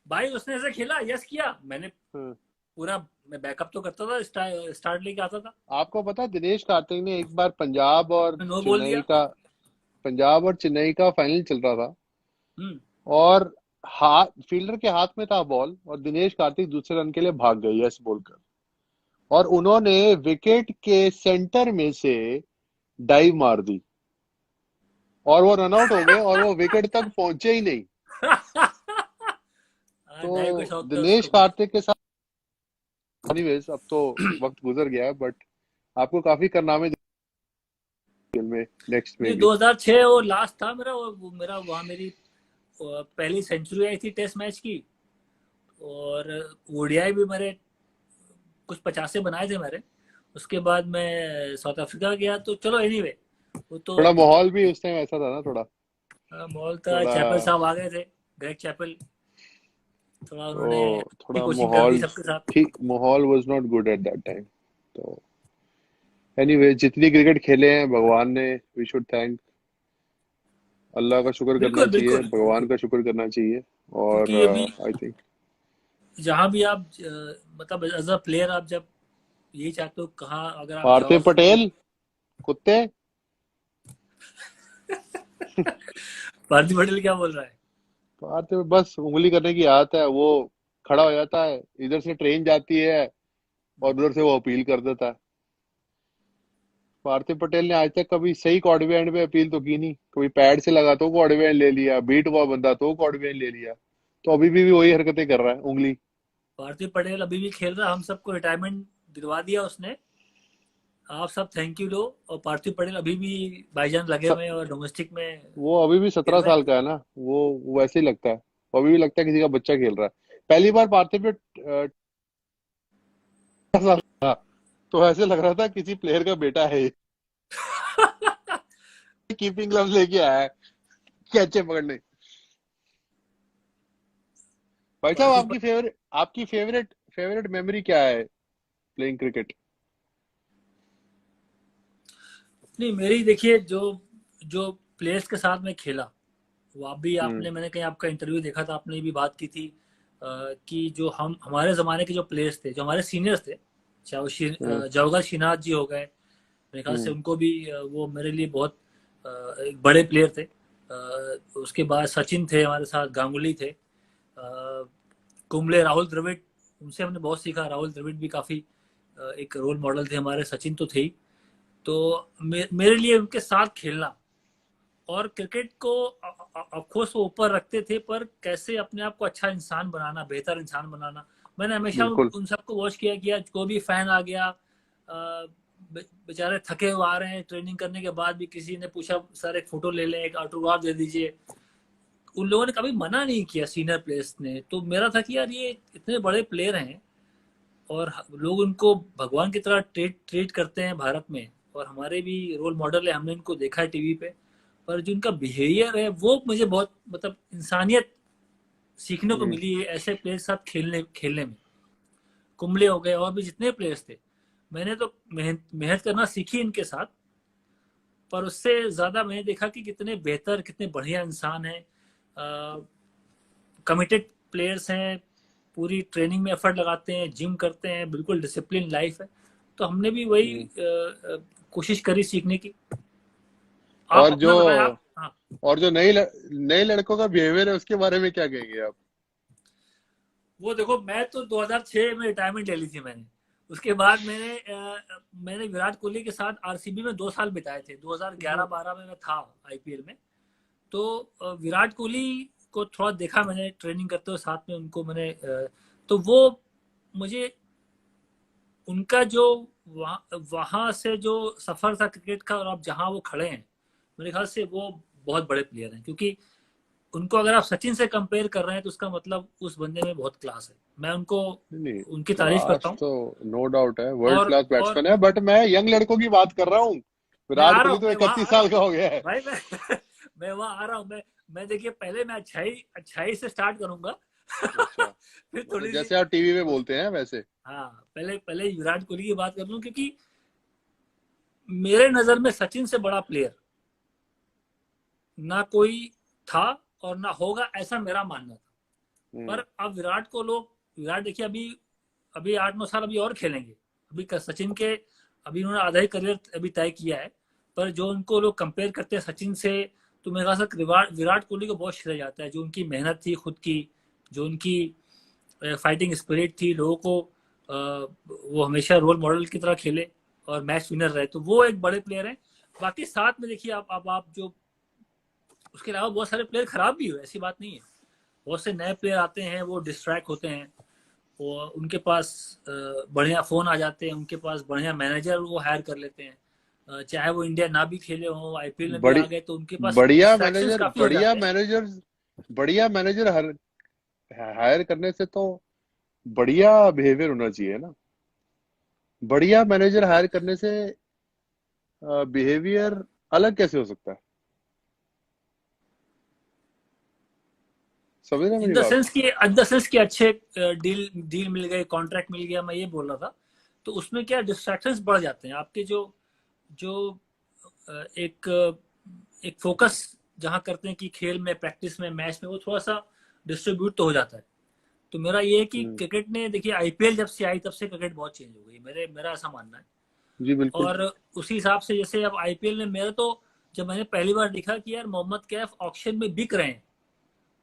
भाई उसने ऐसे खेला, यस किया, मैंने हाँ। पूरा, मैं बैकअप तो करता था, स्टार्ट लेके आता था, आपको पता है दिनेश कार्तिक ने एक बार मैं नो बोल दिया। पंजाब और चेन्नई का फाइनल चल रहा था, हम्म। और हाथ फील्डर के हाथ में था बॉल, और दिनेश कार्तिक दूसरे रन के लिए भाग गए यस बोलकर, और उन्होंने विकेट के सेंटर में से डाइव मार दी, और वो रन आउट हो गए, और वो विकेट तक पहुंचे ही नहीं। डाइव का तो शौक था दिनेश उसको कुछ। कार्तिक के साथ, एनीवेज, अब तो वक्त गुजर गया है, बट आपको काफी कारनामे खेल में, नेक्स्ट में नहीं, भी। 2006 वो लास्ट था मेरा, वो मेरा वहाँ मेरी पहली सेंचुरी आई थी टेस्ट मैच की, और ओडीआई भी मेरे कुछ 50 बनाए थे मेरे। उसके बाद मैं साउथ अफ्रीका गया, तो चलो एनीवे, वो तो थोड़ा माहौल भी उस टाइम ऐसा था ना, थोड़ा मॉल था, थोड़ा चैपल साहब आ गए थे, ग्रेग चैपल, थोड़ा उन्होंने तो अच्छी थोड़ा कोचिंग कर दी माहौल सबके साथ। ठीक, माहौल was not good at that time. तो एनीवे, जितनी क्रिकेट खेले हैं भगवान ने, वी शुड थैंक, अल्लाह का शुक्र करना बिल्कुल चाहिए, बिल्कुल भगवान बिल्कुल। का शुक्र करना चाहिए। और क्योंकि अभी आई थिंक जहाँ भी आप मतलब एज अ प्लेयर आप जब यही चाहते हो, कहाँ अगर आप पार्थिव जाओ तो कोई। पटेल कुत्ते। पार्थिव पटेल क्या बोल रहा है? पार्थिव बस उंगली करने की आदत है, वो खड़ा हो जाता है, इधर से ट्रेन जाती है और उधर से वो अपील कर देता है। पार्थिव पटेल ने आज तक कभी सही कॉर्ड एंड पे अपील तो की नहीं, कभी पैड से लगा तो कॉर्ड एंड ले लिया, बीट हुआ बंदा तो कॉर्ड एंड ले लिया। तो अभी भी वही हरकतें कर रहा है, उंगली। पार्थिव पटेल अभी भी खेल रहा है, हम सबको रिटायरमेंट दिलवा दिया उसने। आप सब थैंक यू लो, और पार्थिव पटेल अभी भी भाईजान लगे स, हुए हैं और डोमेस्टिक में वो अभी भी खेल 17 रहे हैं। साल का है ना, वो वैसे ही लगता है। वो अभी भी लगता है किसी का बच्चा खेल रहा है। पहली बार पार्थिव पे साल था, तो ऐसे लग रहा था किसी प्लेयर का बेटा है ये। कीपिंग ग्लव्स लेके आया है कैचे पकड़ने। भाई साहब, पार्थिव पटेल, आपकी फेवरेट फेवरेट मेमोरी क्या है प्लेइंग क्रिकेट। नहीं मेरी देखिए, जो जो प्लेयर्स के साथ में खेला, वो आप भी, हम्म आपने, मैंने कहीं आपका इंटरव्यू देखा था, आपने भी बात की थी कि जो हम हमारे ज़माने के जो प्लेयर्स थे, जो हमारे सीनियर्स थे, चाहे वो हम्म जवाहर श्रीनाथ जी हो गए, मेरे ख्याल से हम्म उनको भी वो मेरे लिए बहुत एक बड़े प्लेयर थे। उसके बाद सचिन थे हमारे साथ, गांगुली थे, कुंबले, राहुल द्रविड़, उनसे हमने बहुत सीखा। राहुल द्रविड़ भी काफ़ी एक रोल मॉडल थे हमारे, सचिन तो थे ही। तो मेरे लिए उनके साथ खेलना और क्रिकेट को ऑफकोर्स वो ऊपर रखते थे, पर कैसे अपने आप को अच्छा इंसान बनाना, बेहतर इंसान बनाना। मैंने हमेशा बिल्कुल। उन सबको वॉच किया कि आज कोई भी फैन आ गया, बेचारे थके हुए आ रहे हैं ट्रेनिंग करने के बाद भी, किसी ने पूछा सर एक फोटो ले लें, एक ऑटोग्राफ दे दीजिए, उन लोगों ने कभी मना नहीं किया सीनियर प्लेयर्स ने। तो मेरा था कि यार ये इतने बड़े प्लेयर हैं और लोग उनको भगवान की तरह ट्रीट ट्रीट करते हैं भारत में, और हमारे भी रोल मॉडल है, हमने इनको देखा है टीवी पे। पर जो इनका बिहेवियर है वो मुझे बहुत, मतलब इंसानियत सीखने को हम्म मिली है ऐसे प्लेयर के साथ खेलने खेलने में। कुंबले हो गए और भी जितने प्लेयर्स थे, मैंने तो मेहनत मेहनत करना सीखी इनके साथ, पर उससे ज़्यादा मैंने देखा कि कितने बेहतर, कितने बढ़िया इंसान हैं, कमिटेड प्लेयर्स हैं, पूरी ट्रेनिंग में एफर्ट लगाते हैं, जिम करते हैं, बिल्कुल डिसिप्लिन लाइफ है। तो हमने भी वही हम्म। कोशिश करी सीखने की। आप और जो अपना बताएं आप। हाँ, और जो नए लड़कों का बिहेवियर है उसके बारे में क्या कहेंगे आप? वो देखो, मैं तो 2006 में रिटायरमेंट ले ली थी मैंने। उसके बाद मैंने विराट कोहली के साथ आरसीबी में 2 साल बिताए थे, 2011-12 में मैं था आईपीएल में। तो विराट कोहली को थोड़ा देखा मैंने ट्रेनिंग करते हुए साथ में, उनको मैंने तो वो मुझे उनका जो वहाँ से जो सफर था क्रिकेट का, और अब जहाँ वो खड़े हैं, मेरे ख्याल से वो बहुत बड़े प्लेयर हैं। क्योंकि उनको अगर आप सचिन से कंपेयर कर रहे हैं तो उसका मतलब उस बंदे में बहुत क्लास है। मैं उनको नहीं, उनकी तारीफ करता क्लास हूँ। तो नो डाउट है, वर्ल्ड क्लास और बैट्समैन है, बट मैं यंग लड़कों की बात कर रहा हूँ। मैं विराट आ रहा कोहली हूँ, तो मैं वहां 31 आ रहा साल हूँ का हो गया है। भाई। मैं वहां आ रहा हूँ। मैं देखिए, पहले मैं अच्छाई अच्छाई से स्टार्ट करूंगा। अच्छा, फिर मतलब थोड़ी सी जैसे आप टीवी में बोलते हैं वैसे। हाँ, पहले पहले विराट कोहली की बात कर लूं, क्योंकि मेरे नजर में सचिन से बड़ा प्लेयर ना कोई था और ना होगा, ऐसा मेरा मानना था। हम्म पर अब विराट को लोग, विराट देखिए अभी अभी 8-9 साल अभी और खेलेंगे। अभी सचिन के, अभी उन्होंने आधा ही करियर अभी तय किया है। पर जो उनको लोग कंपेयर करते हैं सचिन से, तो मेरे ख्याल से विराट कोहली को बहुत श्रेय जाता है। जो उनकी मेहनत थी खुद की, जो उनकी फाइटिंग स्पिरिट थी, लोगों को वो हमेशा रोल मॉडल की तरह खेले और मैच विनर रहे, तो वो एक बड़े प्लेयर हैं। बाकी साथ में देखिए आप जो, उसके अलावा बहुत सारे प्लेयर खराब भी हुए, ऐसी बात नहीं है। बहुत से नए प्लेयर आते हैं, वो डिस्ट्रैक्ट होते हैं, वो उनके पास बढ़िया फ़ोन आ जाते हैं, उनके पास बढ़िया मैनेजर वो हायर कर लेते हैं। चाहे वो इंडिया ना भी खेले हों, आईपीएल में भी बड़ी आ गए, तो उनके पास बढ़िया डिस्ट्रैक्शंस मैनेजर काफ़ी हो बढ़िया जाते हैं। मैनेजर बढ़िया मैनेजर हर हायर करने से तो बढ़िया बिहेवियर होना चाहिए ना। बढ़िया मैनेजर हायर करने से बिहेवियर अलग कैसे हो सकता है? समझ रहे हैं इन मेरी द बात? सेंस कि इन द सेंस कि अच्छे डील डील मिल गए, कॉन्ट्रैक्ट मिल गया, मैं ये बोल रहा था। तो उसमें क्या डिस्ट्रैक्शंस बढ़ जाते हैं आपके, जो जो एक एक फोकस जहाँ करते हैं कि खेल में, प्रैक्टिस में, मैच में, वो थोड़ा सा डिस्ट्रीब्यूट तो हो जाता है। तो मेरा ये है कि हम्म, क्रिकेट ने, देखिए आईपीएल जब से आई तब से क्रिकेट बहुत चेंज हो गई, मेरा ऐसा मानना है। जी बिल्कुल। और उसी हिसाब से जैसे अब आईपीएल में मेरा तो, जब मैंने पहली बार देखा कि यार मोहम्मद कैफ ऑक्शन में बिक रहे हैं,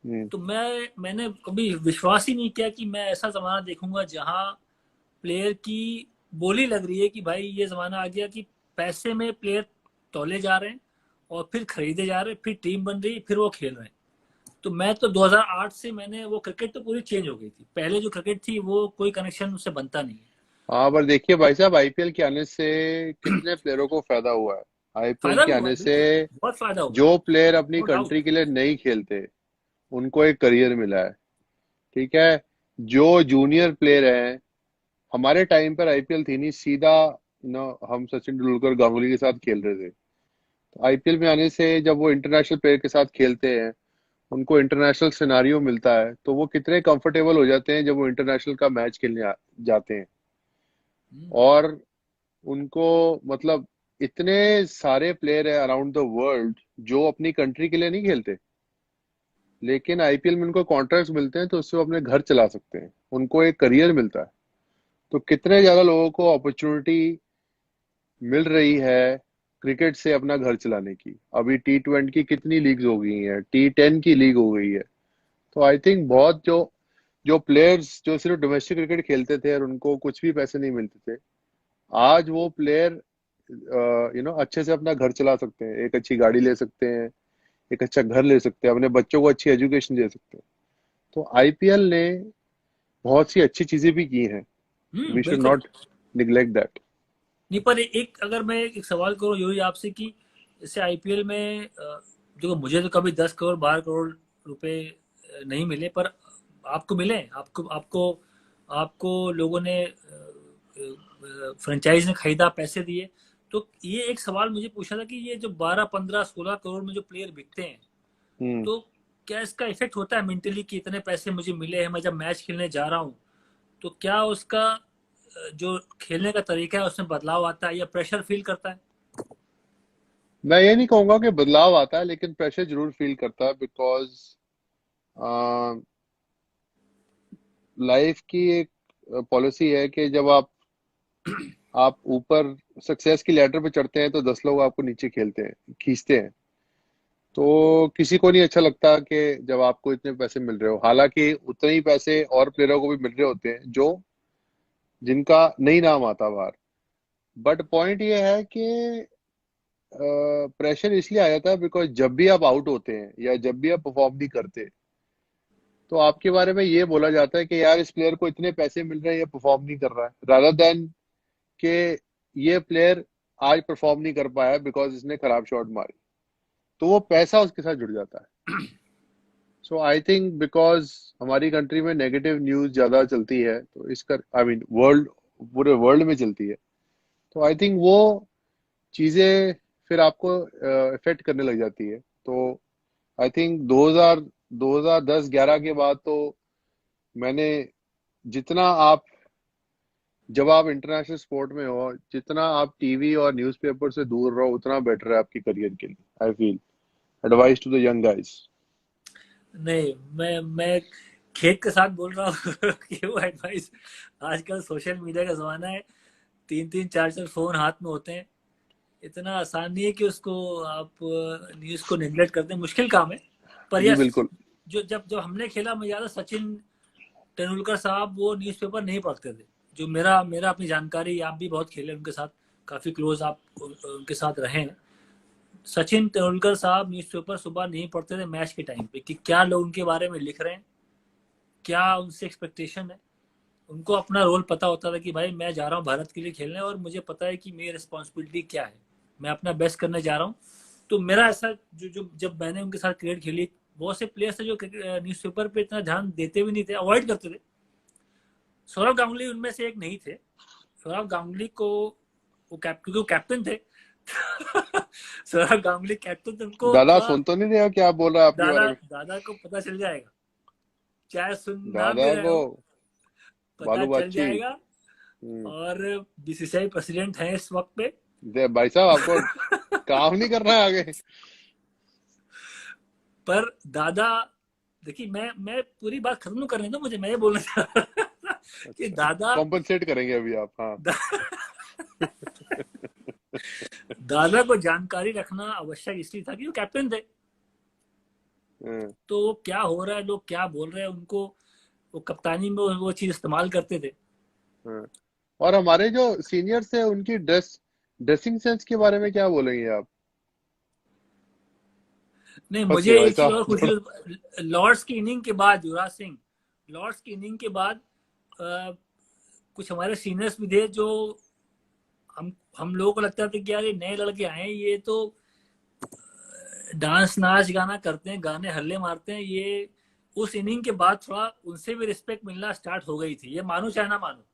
हम्म तो मैंने कभी विश्वास ही नहीं किया कि मैं ऐसा जमाना देखूंगा जहां प्लेयर की बोली लग रही है कि भाई ये जमाना आ गया कि पैसे में प्लेयर तौले जा रहे हैं और फिर खरीदे जा रहे हैं, फिर टीम बन रही है, फिर वो खेल रहे हैं। तो मैं तो 2008 से मैंने वो, क्रिकेट तो पूरी चेंज हो गई थी। पहले जो क्रिकेट थी वो कोई कनेक्शन उससे बनता नहीं है। हाँ, पर देखिए भाई साहब, आईपीएल के आने से कितने प्लेयरों को फायदा हुआ है। आईपीएल फायदा के भी हुआ आने है, से बिल्कुल बहुत फायदा हुआ है, जो प्लेयर अपनी नो कंट्री डाउट। के लिए नहीं खेलते उनको एक करियर मिला है। ठीक है। जो जूनियर प्लेयर हैं, हमारे टाइम पर आईपीएल थी नहीं, सीधा हम सचिन तेंदुलकर गांगुली के साथ खेल रहे थे। तो आईपीएल में आने से जब वो इंटरनेशनल प्लेयर के साथ खेलते हैं, उनको इंटरनेशनल सिनारियो मिलता है, तो वो कितने कंफर्टेबल हो जाते हैं जब वो इंटरनेशनल का मैच खेलने जाते हैं। और उनको, मतलब, इतने सारे प्लेयर है अराउंड द वर्ल्ड जो अपनी कंट्री के लिए नहीं खेलते। लेकिन आईपीएल में उनको कॉन्ट्रैक्ट्स मिलते हैं तो उससे वो अपने घर चला सकते हैं, उनको एक करियर मिलता है। तो कितने ज्यादा लोगों को अपॉर्चुनिटी मिल रही है क्रिकेट से अपना घर चलाने की। अभी T20 की कितनी लीग्स हो गई हैं, T10 की लीग हो गई है। तो आई थिंक बहुत जो जो प्लेयर्स जो सिर्फ डोमेस्टिक क्रिकेट खेलते थे और उनको कुछ भी पैसे नहीं मिलते थे, आज वो प्लेयर अच्छे से अपना घर चला सकते हैं, एक अच्छी गाड़ी ले सकते हैं, एक अच्छा घर ले सकते हैं, अपने बच्चों को अच्छी एजुकेशन दे सकते हैं। तो आईपीएल ने बहुत सी अच्छी चीजें भी की हैं। वी शुड बिल्कुल। Not neglect that. नहीं, पर एक अगर मैं एक सवाल करूँ यही आपसे कि जैसे आईपीएल में देखो मुझे तो कभी 10 करोड़ 12 करोड़ रुपए नहीं मिले, पर आपको मिले, आपको आपको आपको लोगों ने फ्रेंचाइज ने खरीदा, पैसे दिए। तो ये एक सवाल मुझे पूछा था कि ये जो 12 15 16 करोड़ में जो प्लेयर बिकते हैं, हम्म। तो क्या इसका इफेक्ट होता है मेंटली कि इतने पैसे मुझे मिले हैं, मैं जब मैच खेलने जा रहा हूँ तो क्या उसका जो खेलने का तरीका है उसमें बदलाव आता है या प्रेशर फील करता है? मैं ये नहीं कहूंगा कि बदलाव आता है, लेकिन प्रेशर जरूर फील करता है, बिकॉज लाइफ की एक पॉलिसी है कि जब आप ऊपर सक्सेस की लैडर पे चढ़ते हैं तो 10 लोग आपको नीचे खेलते हैं, खींचते हैं। तो किसी को नहीं अच्छा लगता कि जब आपको इतने पैसे मिल रहे हो, हालांकि उतने ही पैसे और प्लेयरों को भी मिल रहे होते हैं जो जिनका नहीं नाम आता बाहर। बट पॉइंट ये है कि प्रेशर इसलिए आ जाता है बिकॉज जब भी आप आउट होते हैं या जब भी आप परफॉर्म नहीं करते, तो आपके बारे में ये बोला जाता है कि यार इस प्लेयर को इतने पैसे मिल रहे हैं, ये परफॉर्म नहीं कर रहा है, रादर देन कि ये प्लेयर आज परफॉर्म नहीं कर पाया बिकॉज इसने खराब शॉट मारी। तो वो पैसा उसके साथ जुड़ जाता है। सो आई थिंक बिकॉज हमारी कंट्री में नेगेटिव न्यूज ज्यादा चलती है, तो इसका आई मीन वर्ल्ड, पूरे वर्ल्ड में चलती है। तो आई थिंक वो चीजें फिर आपको इफेक्ट करने लग जाती है। तो आई थिंक 2010-11 के बाद तो मैंने जितना आप जब आप इंटरनेशनल स्पोर्ट में हो, जितना आप टीवी और न्यूज़पेपर से दूर रहो उतना बेटर है आपकी करियर के लिए। I feel advice to the young guys. नहीं, मैं खेत के साथ बोल रहा हूँ कि वो एडवाइस, आजकल सोशल मीडिया का जमाना है, 3 3 4 4 फोन हाथ में होते हैं, इतना आसान नहीं है कि उसको आप न्यूज को निगलेक्ट कर दें, मुश्किल काम है। पर जी यस, बिल्कुल। जो जब जब हमने खेला, मैं याद है सचिन तेंदुलकर साहब वो न्यूज़पेपर नहीं पढ़ते थे। जो मेरा मेरा अपनी जानकारी, आप भी बहुत खेले उनके साथ, काफी क्लोज आप उनके साथ रहे हैं। सचिन तेंदुलकर साहब न्यूज़पेपर सुबह नहीं पढ़ते थे मैच के टाइम पे कि क्या लोग उनके बारे में लिख रहे हैं, क्या उनसे एक्सपेक्टेशन है। उनको अपना रोल पता होता था कि भाई मैं जा रहा हूँ भारत के लिए खेलने और मुझे पता है कि मेरी रिस्पॉन्सिबिलिटी क्या है, मैं अपना बेस्ट करने जा रहा हूँ। तो मेरा ऐसा जो जो जब मैंने उनके साथ क्रिकेट खेली, बहुत से प्लेयर्स थे जो न्यूज़पेपर पे इतना ध्यान देते भी नहीं थे, अवॉइड करते थे। सौरव गांगुली उनमें से एक नहीं थे। सौरव गांगुली को क्योंकि वो कैप्टन थे सौरव गांगुली कैप्टन थे, उनको दादा थोड़ा सुन तो नहीं रहे हो क्या आप बोल रहे हैं आपके दादा बारे में? दादा को पता चल जाएगा, चाहे सुनना दादा भी रहे को हो पता बालू चल बाछी। जाएगा। और बीसीसीआई प्रेसिडेंट हैं इस वक्त पे। भाई साहब आपको काम नहीं कर रहा है आगे। पर दादा, देखिए मैं पूरी बात खत्म नहीं करने दो मुझे, मैं ये बोलना चाह रहा था कि अच्छा, दादा कॉम्पनसेट करेंगे अभी आप, हाँ। दा, दादा को जानकारी रखना आवश्यक इसलिए था कि वो कैप्टन थे। हाँ, तो वो क्या हो रहा है, लोग क्या बोल रहे हैं, उनको वो कप्तानी में वो चीज इस्तेमाल करते थे। हाँ। और हमारे जो सीनियर्स हैं उनकी ड्रेसिंग सेंस के बारे में क्या बोलेंगे आप? नहीं, बस मुझे ये भाई एक चीज साहब और थोड़ा। पूछी, लॉर्ड्स की इनिंग के बाद युवराज सिंह, लॉर्ड्स की इनिंग के बाद कुछ हमारे सीनियर्स भी थे जो हम लोगों को लगता था कि यार ये नए लड़के आए हैं, ये तो डांस नाच गाना करते हैं, गाने हल्ले मारते हैं, ये उस इनिंग के बाद थोड़ा उनसे भी रिस्पेक्ट मिलना स्टार्ट हो गई थी, ये मानो चाहे ना मानो।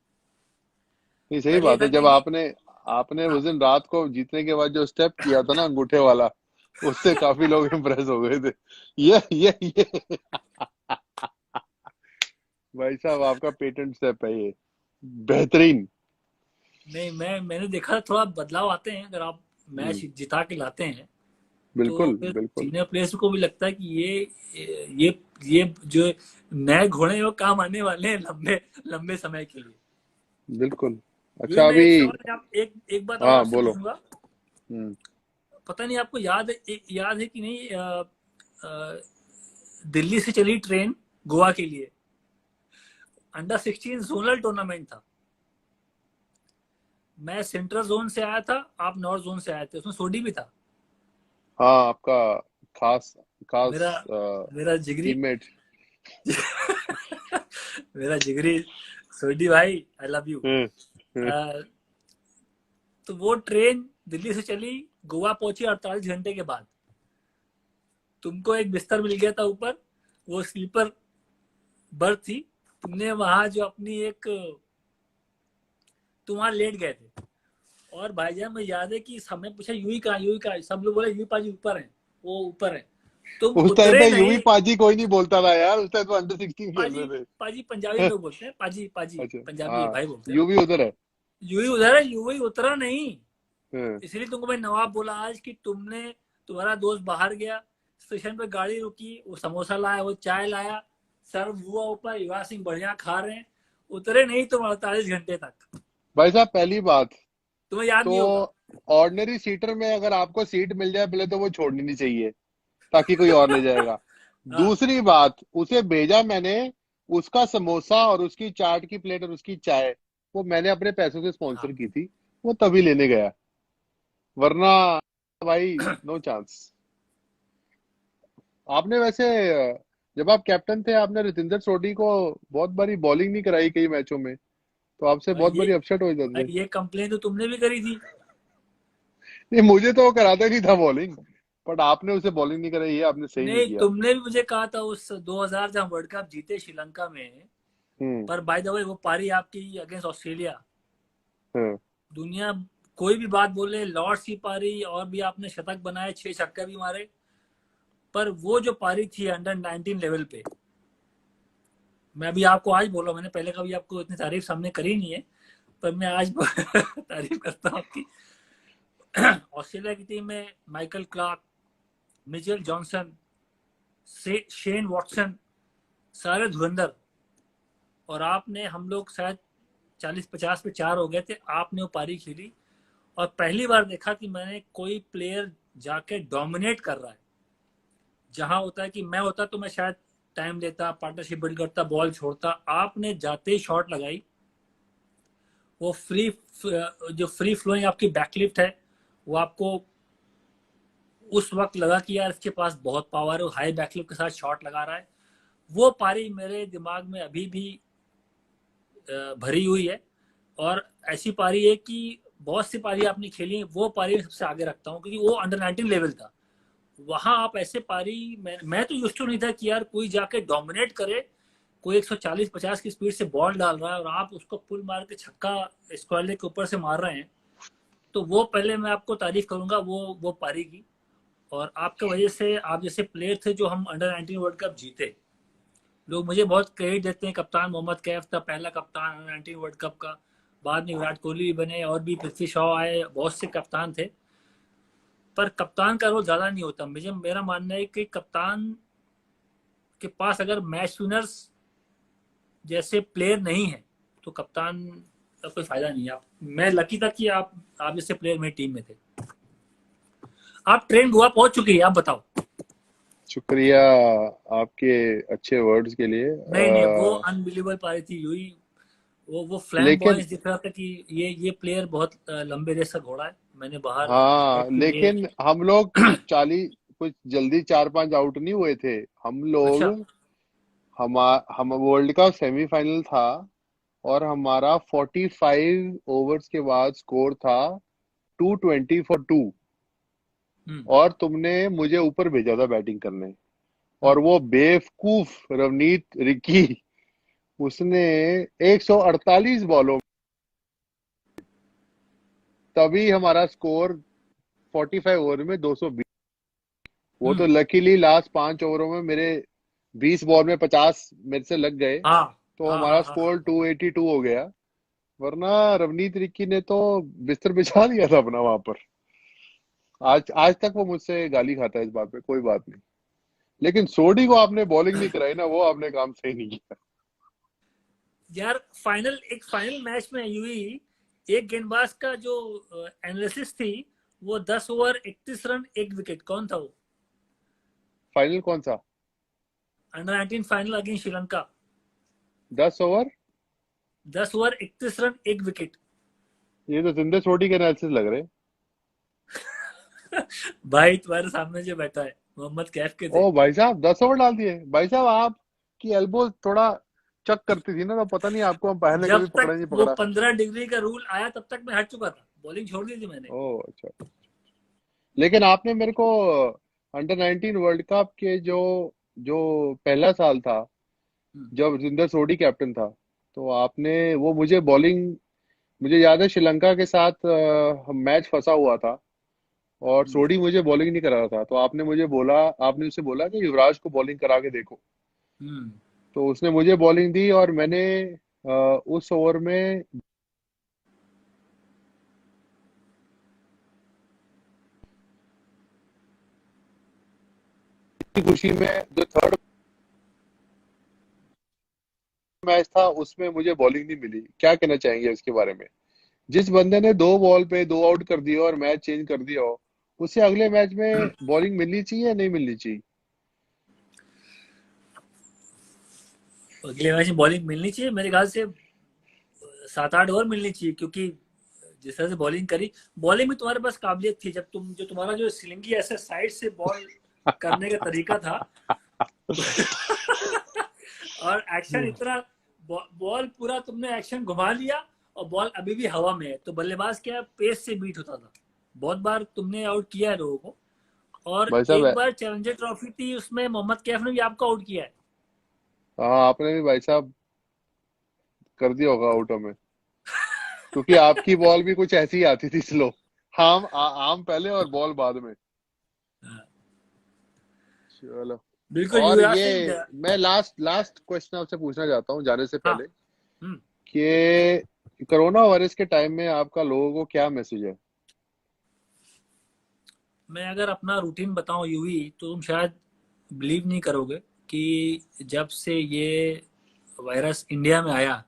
नहीं, सही पहले ये बात था है। कि जब नहीं। आपने आपने हाँ। उस दिन रात को जीतने के बाद जो स्टेप किया था ना अंगूठे वाला, उससे काफी लोग इम्प्रेस हो गए थे। ये भाई साहब आपका पेटेंट स्टेप है ये, बेहतरीन। नहीं, मैंने देखा थोड़ा बदलाव आते हैं अगर आप हम्म। मैच जिता के लाते हैं तो बिल्कुल फिर बिल्कुल सीनियर प्लेयर्स को भी लगता है कि ये जो नए घोड़े हैं वो काम आने वाले हैं लंबे लंबे समय के लिए। बिल्कुल। यूं अच्छा मैं अभी। एक सवाल आप एक बात और हाँ आपसे बोलो। पूछूंगा। हम्म। पता नहीं आपको याद है कि नहीं, अ, दिल्ली से चली ट्रेन गोवा के लिए, अंडर 16 जोनल टूर्नामेंट था। मैं सेंट्रल जोन से आया था, आप नॉर्थ जोन से आए थे, उसमें सोडी भी था। हाँ आपका खास मेरा खास मेरा जिगरी टीममेट। मेरा जिगरी सोडी भाई, आई लव यू। हम्म। हम्म। तो वो ट्रेन दिल्ली से चली, गोवा पहुंची 48 घंटे के बाद। तुमको एक बिस्तर मिल गया था ऊपर, वो स्लीपर बर्थ थी। तुमने वहां जो अपनी एक, तुम वहां लेट गए थे। और भाईजान मुझे याद है कि हमें पूछा यूं ही कहा, सब लोग बोले यूं पाजी ऊपर है, वो ऊपर है। तुम उस टाइम उतरे पे यूं नहीं। ही पाजी कोई नहीं बोलता था यार, उस टाइम तो अंडर 16 खेल पाजी, रहे पाजी पंजाबी थे। लोग बोलते हैं, पाजी पाजी अच्छा। पंजाबी हाँ भाई बोलते हैं यू ना। भी उधर है। यूं ही उधर है, यूं ही उतरा नहीं। हम्म। इसलिए तुमको मैं नवाब बोला आज कि तुम्हारा दोस्त बाहर गया, स्टेशन पे गाड़ी रुकी, वो समोसा लाया, वो चाय लाया, सर्व हुआ ऊपर, युवराज सिंह बढ़िया खा रहे हैं। उतरे नहीं तुम 48 घंटे तक। भाई साहब पहली बात तुम्हें याद तो, नहीं होगा। ऑर्डिनरी सीटर में अगर आपको सीट मिल जाए पहले तो वो छोड़नी नहीं चाहिए, ताकि कोई और ले जाएगा। हाँ दूसरी बात, उसे भेजा मैंने, उसका समोसा और उसकी चाट की प्लेट और उसकी चाय वो मैंने अपने पैसों से स्पॉन्सर हाँ। की थी, वो तभी लेने गया, वरना भाई नो चांस। आपने वैसे जब आप कैप्टन थे आपने रितिंदर सोडी को बहुत बारी बॉलिंग नहीं कराई कई मैचों में, तो आपसे भाई बहुत ये बारी अपसेट हो जाते थे। भाई ये कंप्लेन तो तुमने भी करी थी। नहीं मुझे तो वो कराता नहीं था बॉलिंग, बट आपने उसे बॉलिंग नहीं कराई, ये आपने सही नहीं नहीं, किया। तुमने भी मुझे कहा था उस 2000 जब वर्ल्ड कप जीते श्रीलंका में। हम्म। पर बाय द वे वो पारी आपकी अगेंस्ट ऑस्ट्रेलिया, हाँ। दुनिया कोई भी बात बोले, लॉर्ड्स की पारी, और भी आपने शतक बनाए, 6 छक्के भी मारे। पर वो जो पारी थी अंडर 19 लेवल पे, मैं अभी आपको आज बोला, मैंने पहले कभी आपको इतनी तारीफ सामने करी नहीं है, पर मैं आज तारीफ करता हूँ आपकी। ऑस्ट्रेलिया की टीम में Michael Clarke, Mitchell Johnson, Shane Watson, सारे धुरंधर। और आपने, हम लोग शायद 40-50 पे 4 हो गए थे, आपने वो पारी खेली। और पहली बार देखा कि मैंने कोई प्लेयर जाके डोमिनेट कर रहा है। जहां होता है कि मैं होता तो मैं शायद टाइम लेता, पार्टनरशिप बिल्ड करता, बॉल छोड़ता। आपने जाते ही शॉट लगाई, वो जो फ्री फ्लोइंग आपकी बैकलिफ्ट है, वो आपको उस वक्त लगा कि यार इसके पास बहुत पावर है, वो हाई बैकलिफ्ट के साथ शॉट लगा रहा है। वो पारी मेरे दिमाग में अभी भी भरी हुई है। और ऐसी पारी है कि बहुत सी पारी आपने खेली, वो पारी मैं सबसे आगे रखता हूँ, क्योंकि वो अंडर 19 लेवल था। वहां आप ऐसे पारी, मैं तो यूज टू नहीं था कि यार कोई जाके डोमिनेट करे, कोई 140-50 की स्पीड से बॉल डाल रहा है और आप उसको पुल मार के छक्का स्क्वायर लेग के ऊपर से मार रहे हैं। तो वो पहले मैं आपको तारीफ करूंगा वो पारी की। और आपके वजह से, आप जैसे प्लेयर थे जो हम अंडर 19 वर्ल्ड कप जीते, लोग मुझे बहुत क्रेडिट देते हैं। कप्तान मोहम्मद कैफ था पहला कप्तान अंडर 19 वर्ल्ड कप का। बाद में विराट कोहली भी बने, और भी पृथ्वी शॉ आए, बहुत से कप्तान थे। पर कप्तान का रोल ज्यादा नहीं होता। मुझे, मेरा मानना है कि कप्तान के पास अगर मैच विनर्स जैसे प्लेयर नहीं है, तो कप्तान का कोई फायदा नहीं है। मैं लकी था कि आप जैसे प्लेयर मेरी टीम में थे। आप ट्रेन गोवा पहुंच चुकी है, आप बताओ। शुक्रिया आपके अच्छे वर्ड्स के लिए। नहीं नहीं, वो अनबिलीवेबल पारी थी, यू ही। वो फ्लैम लेकिन बॉयज दिख रहा था कि ये प्लेयर बहुत लंबे रेस का घोड़ा है। मैंने बाहर हाँ, ये। लेकिन हम लोग 40 कुछ जल्दी 4-5 आउट नहीं हुए थे हम लोग। अच्छा। हम वर्ल्ड का सेमीफाइनल था और हमारा 45 ओवर्स के बाद स्कोर था 220 फॉर 2। हम्म। और तुमने मुझे ऊपर भेजा था बैटिंग करने, और हम्म। वो बेवकूफ रवनीत रिकी, उसने 148 बॉलों, तभी हमारा स्कोर 45 ओवर में 220। वो तो हम्म। लकीली लास्ट 5 ओवरों में मेरे 20 बॉल में 50 मेरे से लग गए, हाँ तो हाँ हमारा हाँ हाँ हाँ। स्कोर 282 हो गया। वरना रवनीत रिक्की ने तो बिस्तर बिछा दिया था अपना वहां पर। आज आज तक वो मुझसे गाली खाता है इस बात पे, कोई बात नहीं। लेकिन सोडी को आपने बॉलिंग नहीं कराई ना, वो आपने काम सही नहीं किया। यार एक फाइनल मैच में यूं ही एक गेंदबाज का जो एनालिसिस थी, वो 10 ओवर 31 रन 1 विकेट, कौन था वो? फाइनल कौन सा? Under 19 final against Sri Lanka. 10 over. 10 over 31 run 1 wicket. ये तो जिंदे सोडी के एनालिसिस लग रहे। भाई तुम्हारे सामने जो बैठा है मोहम्मद कैफ के थे। ओ भाई साहब, 10 ओवर डाल दिए भाई साहब। आपकी एल्बो थोड़ा चक करती थी ना, तो पता नहीं आपको अंपायर ने जब कभी तक पकड़ा नहीं वो पकड़ा। 15 डिग्री का रूल आया तब तक मैं हट चुका था, बॉलिंग छोड़ दी थी मैंने। ओ अच्छा। लेकिन आपने मेरे को अंडर 19 वर्ल्ड कप के जो जो पहला साल था, हम्म, जब जिंदर सोडी कैप्टन था, तो आपने वो मुझे बॉलिंग, मुझे याद है श्रीलंका के साथ मैच फंसा हुआ था और हम्म, सोडी मुझे बॉलिंग नहीं करा रहा था, तो आपने मुझे बोला, आपने उसे बोला कि युवराज को बॉलिंग करा के देखो। हम्म। तो उसने मुझे बॉलिंग दी और मैंने उस ओवर में इतनी खुशी में, जो थर्ड मैच था उसमें मुझे बॉलिंग नहीं मिली। क्या कहना चाहेंगे इसके बारे में? जिस बंदे ने 2 बॉल पे 2 आउट कर दिया और मैच चेंज कर दिया हो, उसे अगले मैच में बॉलिंग मिलनी चाहिए या नहीं मिलनी चाहिए? अगले मैच में बॉलिंग मिलनी चाहिए मेरे ख्याल से। 7-8 ओवर मिलनी चाहिए, क्योंकि जिस तरह से बॉलिंग करी, बॉलिंग में तुम्हारे पास काबिलियत थी। जब तुम्हारा जो सिलिंगी ऐसे साइड से बॉल करने का तरीका था और एक्शन इतना, बॉल पूरा तुमने एक्शन घुमा लिया, और बॉल अभी भी हवा में है, तो बल्लेबाज क्या पेस से बीट होता था। बहुत बार तुमने आउट किया है लोगों को। और भाई साहब, एक बार चैलेंजर ट्रॉफी थी, उसमें मोहम्मद कैफ ने भी आपको आउट किया है। हाँ आपने भी भाई साहब कर दिया होगा आउट हमें, क्योंकि आपकी बॉल भी कुछ ऐसी ही आती थी स्लो। आम पहले और बॉल बाद में। हाँ, चलो। बिल्कुल और युवराज ये सिंह। मैं लास्ट लास्ट क्वेश्चन आपसे पूछना चाहता हूँ जाने से हाँ। पहले, हम्म। कि कोरोना वायरस के टाइम में आपका लोगों को क्या मैसेज है? मैं अगर अपना रूटीन बताऊं यूं ही, तो तुम शायद बिलीव नहीं करोगे कि जब से ये वायरस इंडिया में आया,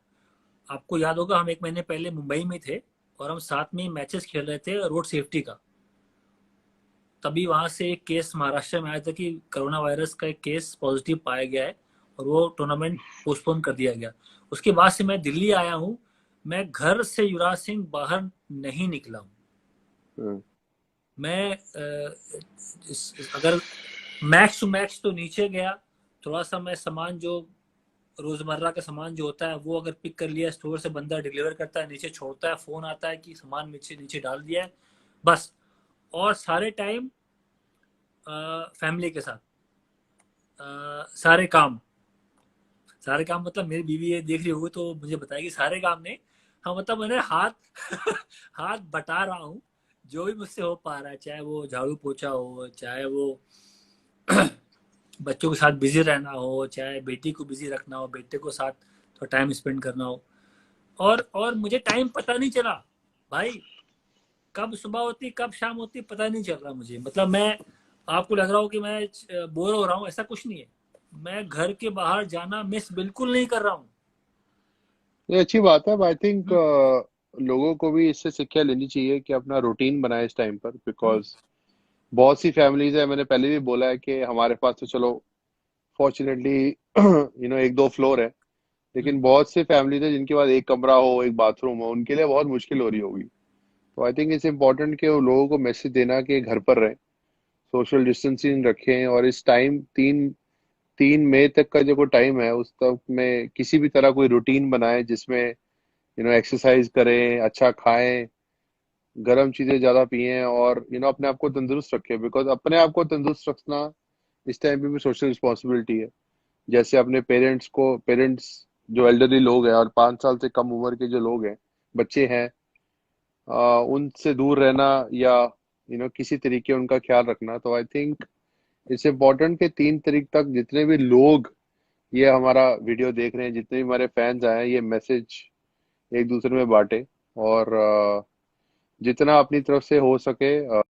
आपको याद होगा हम 1 महीने पहले मुंबई में थे, और हम साथ में मैचेस खेल रहे थे रोड सेफ्टी का। तभी वहां से एक केस महाराष्ट्र में आया था कि कोरोना वायरस का एक केस पॉजिटिव पाया गया है, और वो टूर्नामेंट पोस्टपोन कर दिया गया। उसके बाद से मैं दिल्ली आया हूँ, मैं घर से युवराज सिंह बाहर नहीं निकला हूँ। हम्म, मैं अगर मैक्स टू मैक्स तो नीचे गया, थोड़ा सा मैं सामान जो रोजमर्रा का सामान जो होता है वो अगर पिक कर लिया, स्टोर से बंदा डिलीवर करता है, नीचे छोड़ता है, फोन आता है कि सामान नीचे नीचे डाल दिया है, बस। और सारे टाइम फैमिली के साथ, सारे काम मतलब मेरी बीवी ये देख रही होगी तो मुझे बताएगी सारे काम नहीं। हाँ मतलब मैंने हाथ हाथ बटा रहा हूँ, जो भी मुझसे हो पा रहा है, चाहे वो झाड़ू पोछा हो, चाहे वो बच्चों के साथ बिजी रहना हो, चाहे बेटी को बिजी रखना हो, बेटे को साथ थोड़ा टाइम स्पेंड करना हो। और मुझे टाइम पता नहीं चला भाई, कब सुबह होती कब शाम होती पता नहीं चल रहा मुझे। मतलब मैं, आपको लग रहा हो कि मैं बोर हो रहा हूँ, ऐसा कुछ नहीं है। मैं घर के बाहर जाना मिस बिल्कुल नहीं कर रहा हूँ। ये अच्छी बात है। आई थिंक हम्म, लोगों को भी इससे शिक्षा लेनी चाहिए कि अपना रूटीन बनाए इस टाइम पर, हम्म, बिकॉज बहुत सी फैमिलीज है, मैंने पहले भी बोला है कि हमारे पास तो चलो फॉर्चुनेटली एक दो फ्लोर है, हम्म। लेकिन बहुत से फैमिलीज है जिनके पास एक कमरा हो, एक बाथरूम हो, उनके लिए बहुत मुश्किल हो रही होगी। तो आई थिंक इट्स इम्पोर्टेंट कि वो लोगों को मैसेज देना कि घर पर रहें, सोशल डिस्टेंसिंग रखें, और इस टाइम 3 मई तक का जो टाइम है उस तक में किसी भी तरह कोई रूटीन बनाए जिसमें एक्सरसाइज करें, अच्छा खाएं, गर्म चीजें ज्यादा पिएं, और अपने आप को तंदुरुस्त रखें, बिकॉज अपने आप को तंदुरुस्त रखना इस टाइम पे भी सोशल रिस्पॉन्सिबिलिटी है। जैसे अपने पेरेंट्स जो एल्डरली लोग हैं और 5 साल से कम उम्र के जो लोग हैं, बच्चे हैं, उनसे दूर रहना, या किसी तरीके उनका ख्याल रखना। तो आई थिंक इट्स इम्पोर्टेंट कि 3 तारीख तक जितने भी लोग ये हमारा वीडियो देख रहे हैं, जितने भी हमारे फैंस आए हैं, ये मैसेज एक दूसरे में बांटे, और जितना अपनी तरफ से हो सके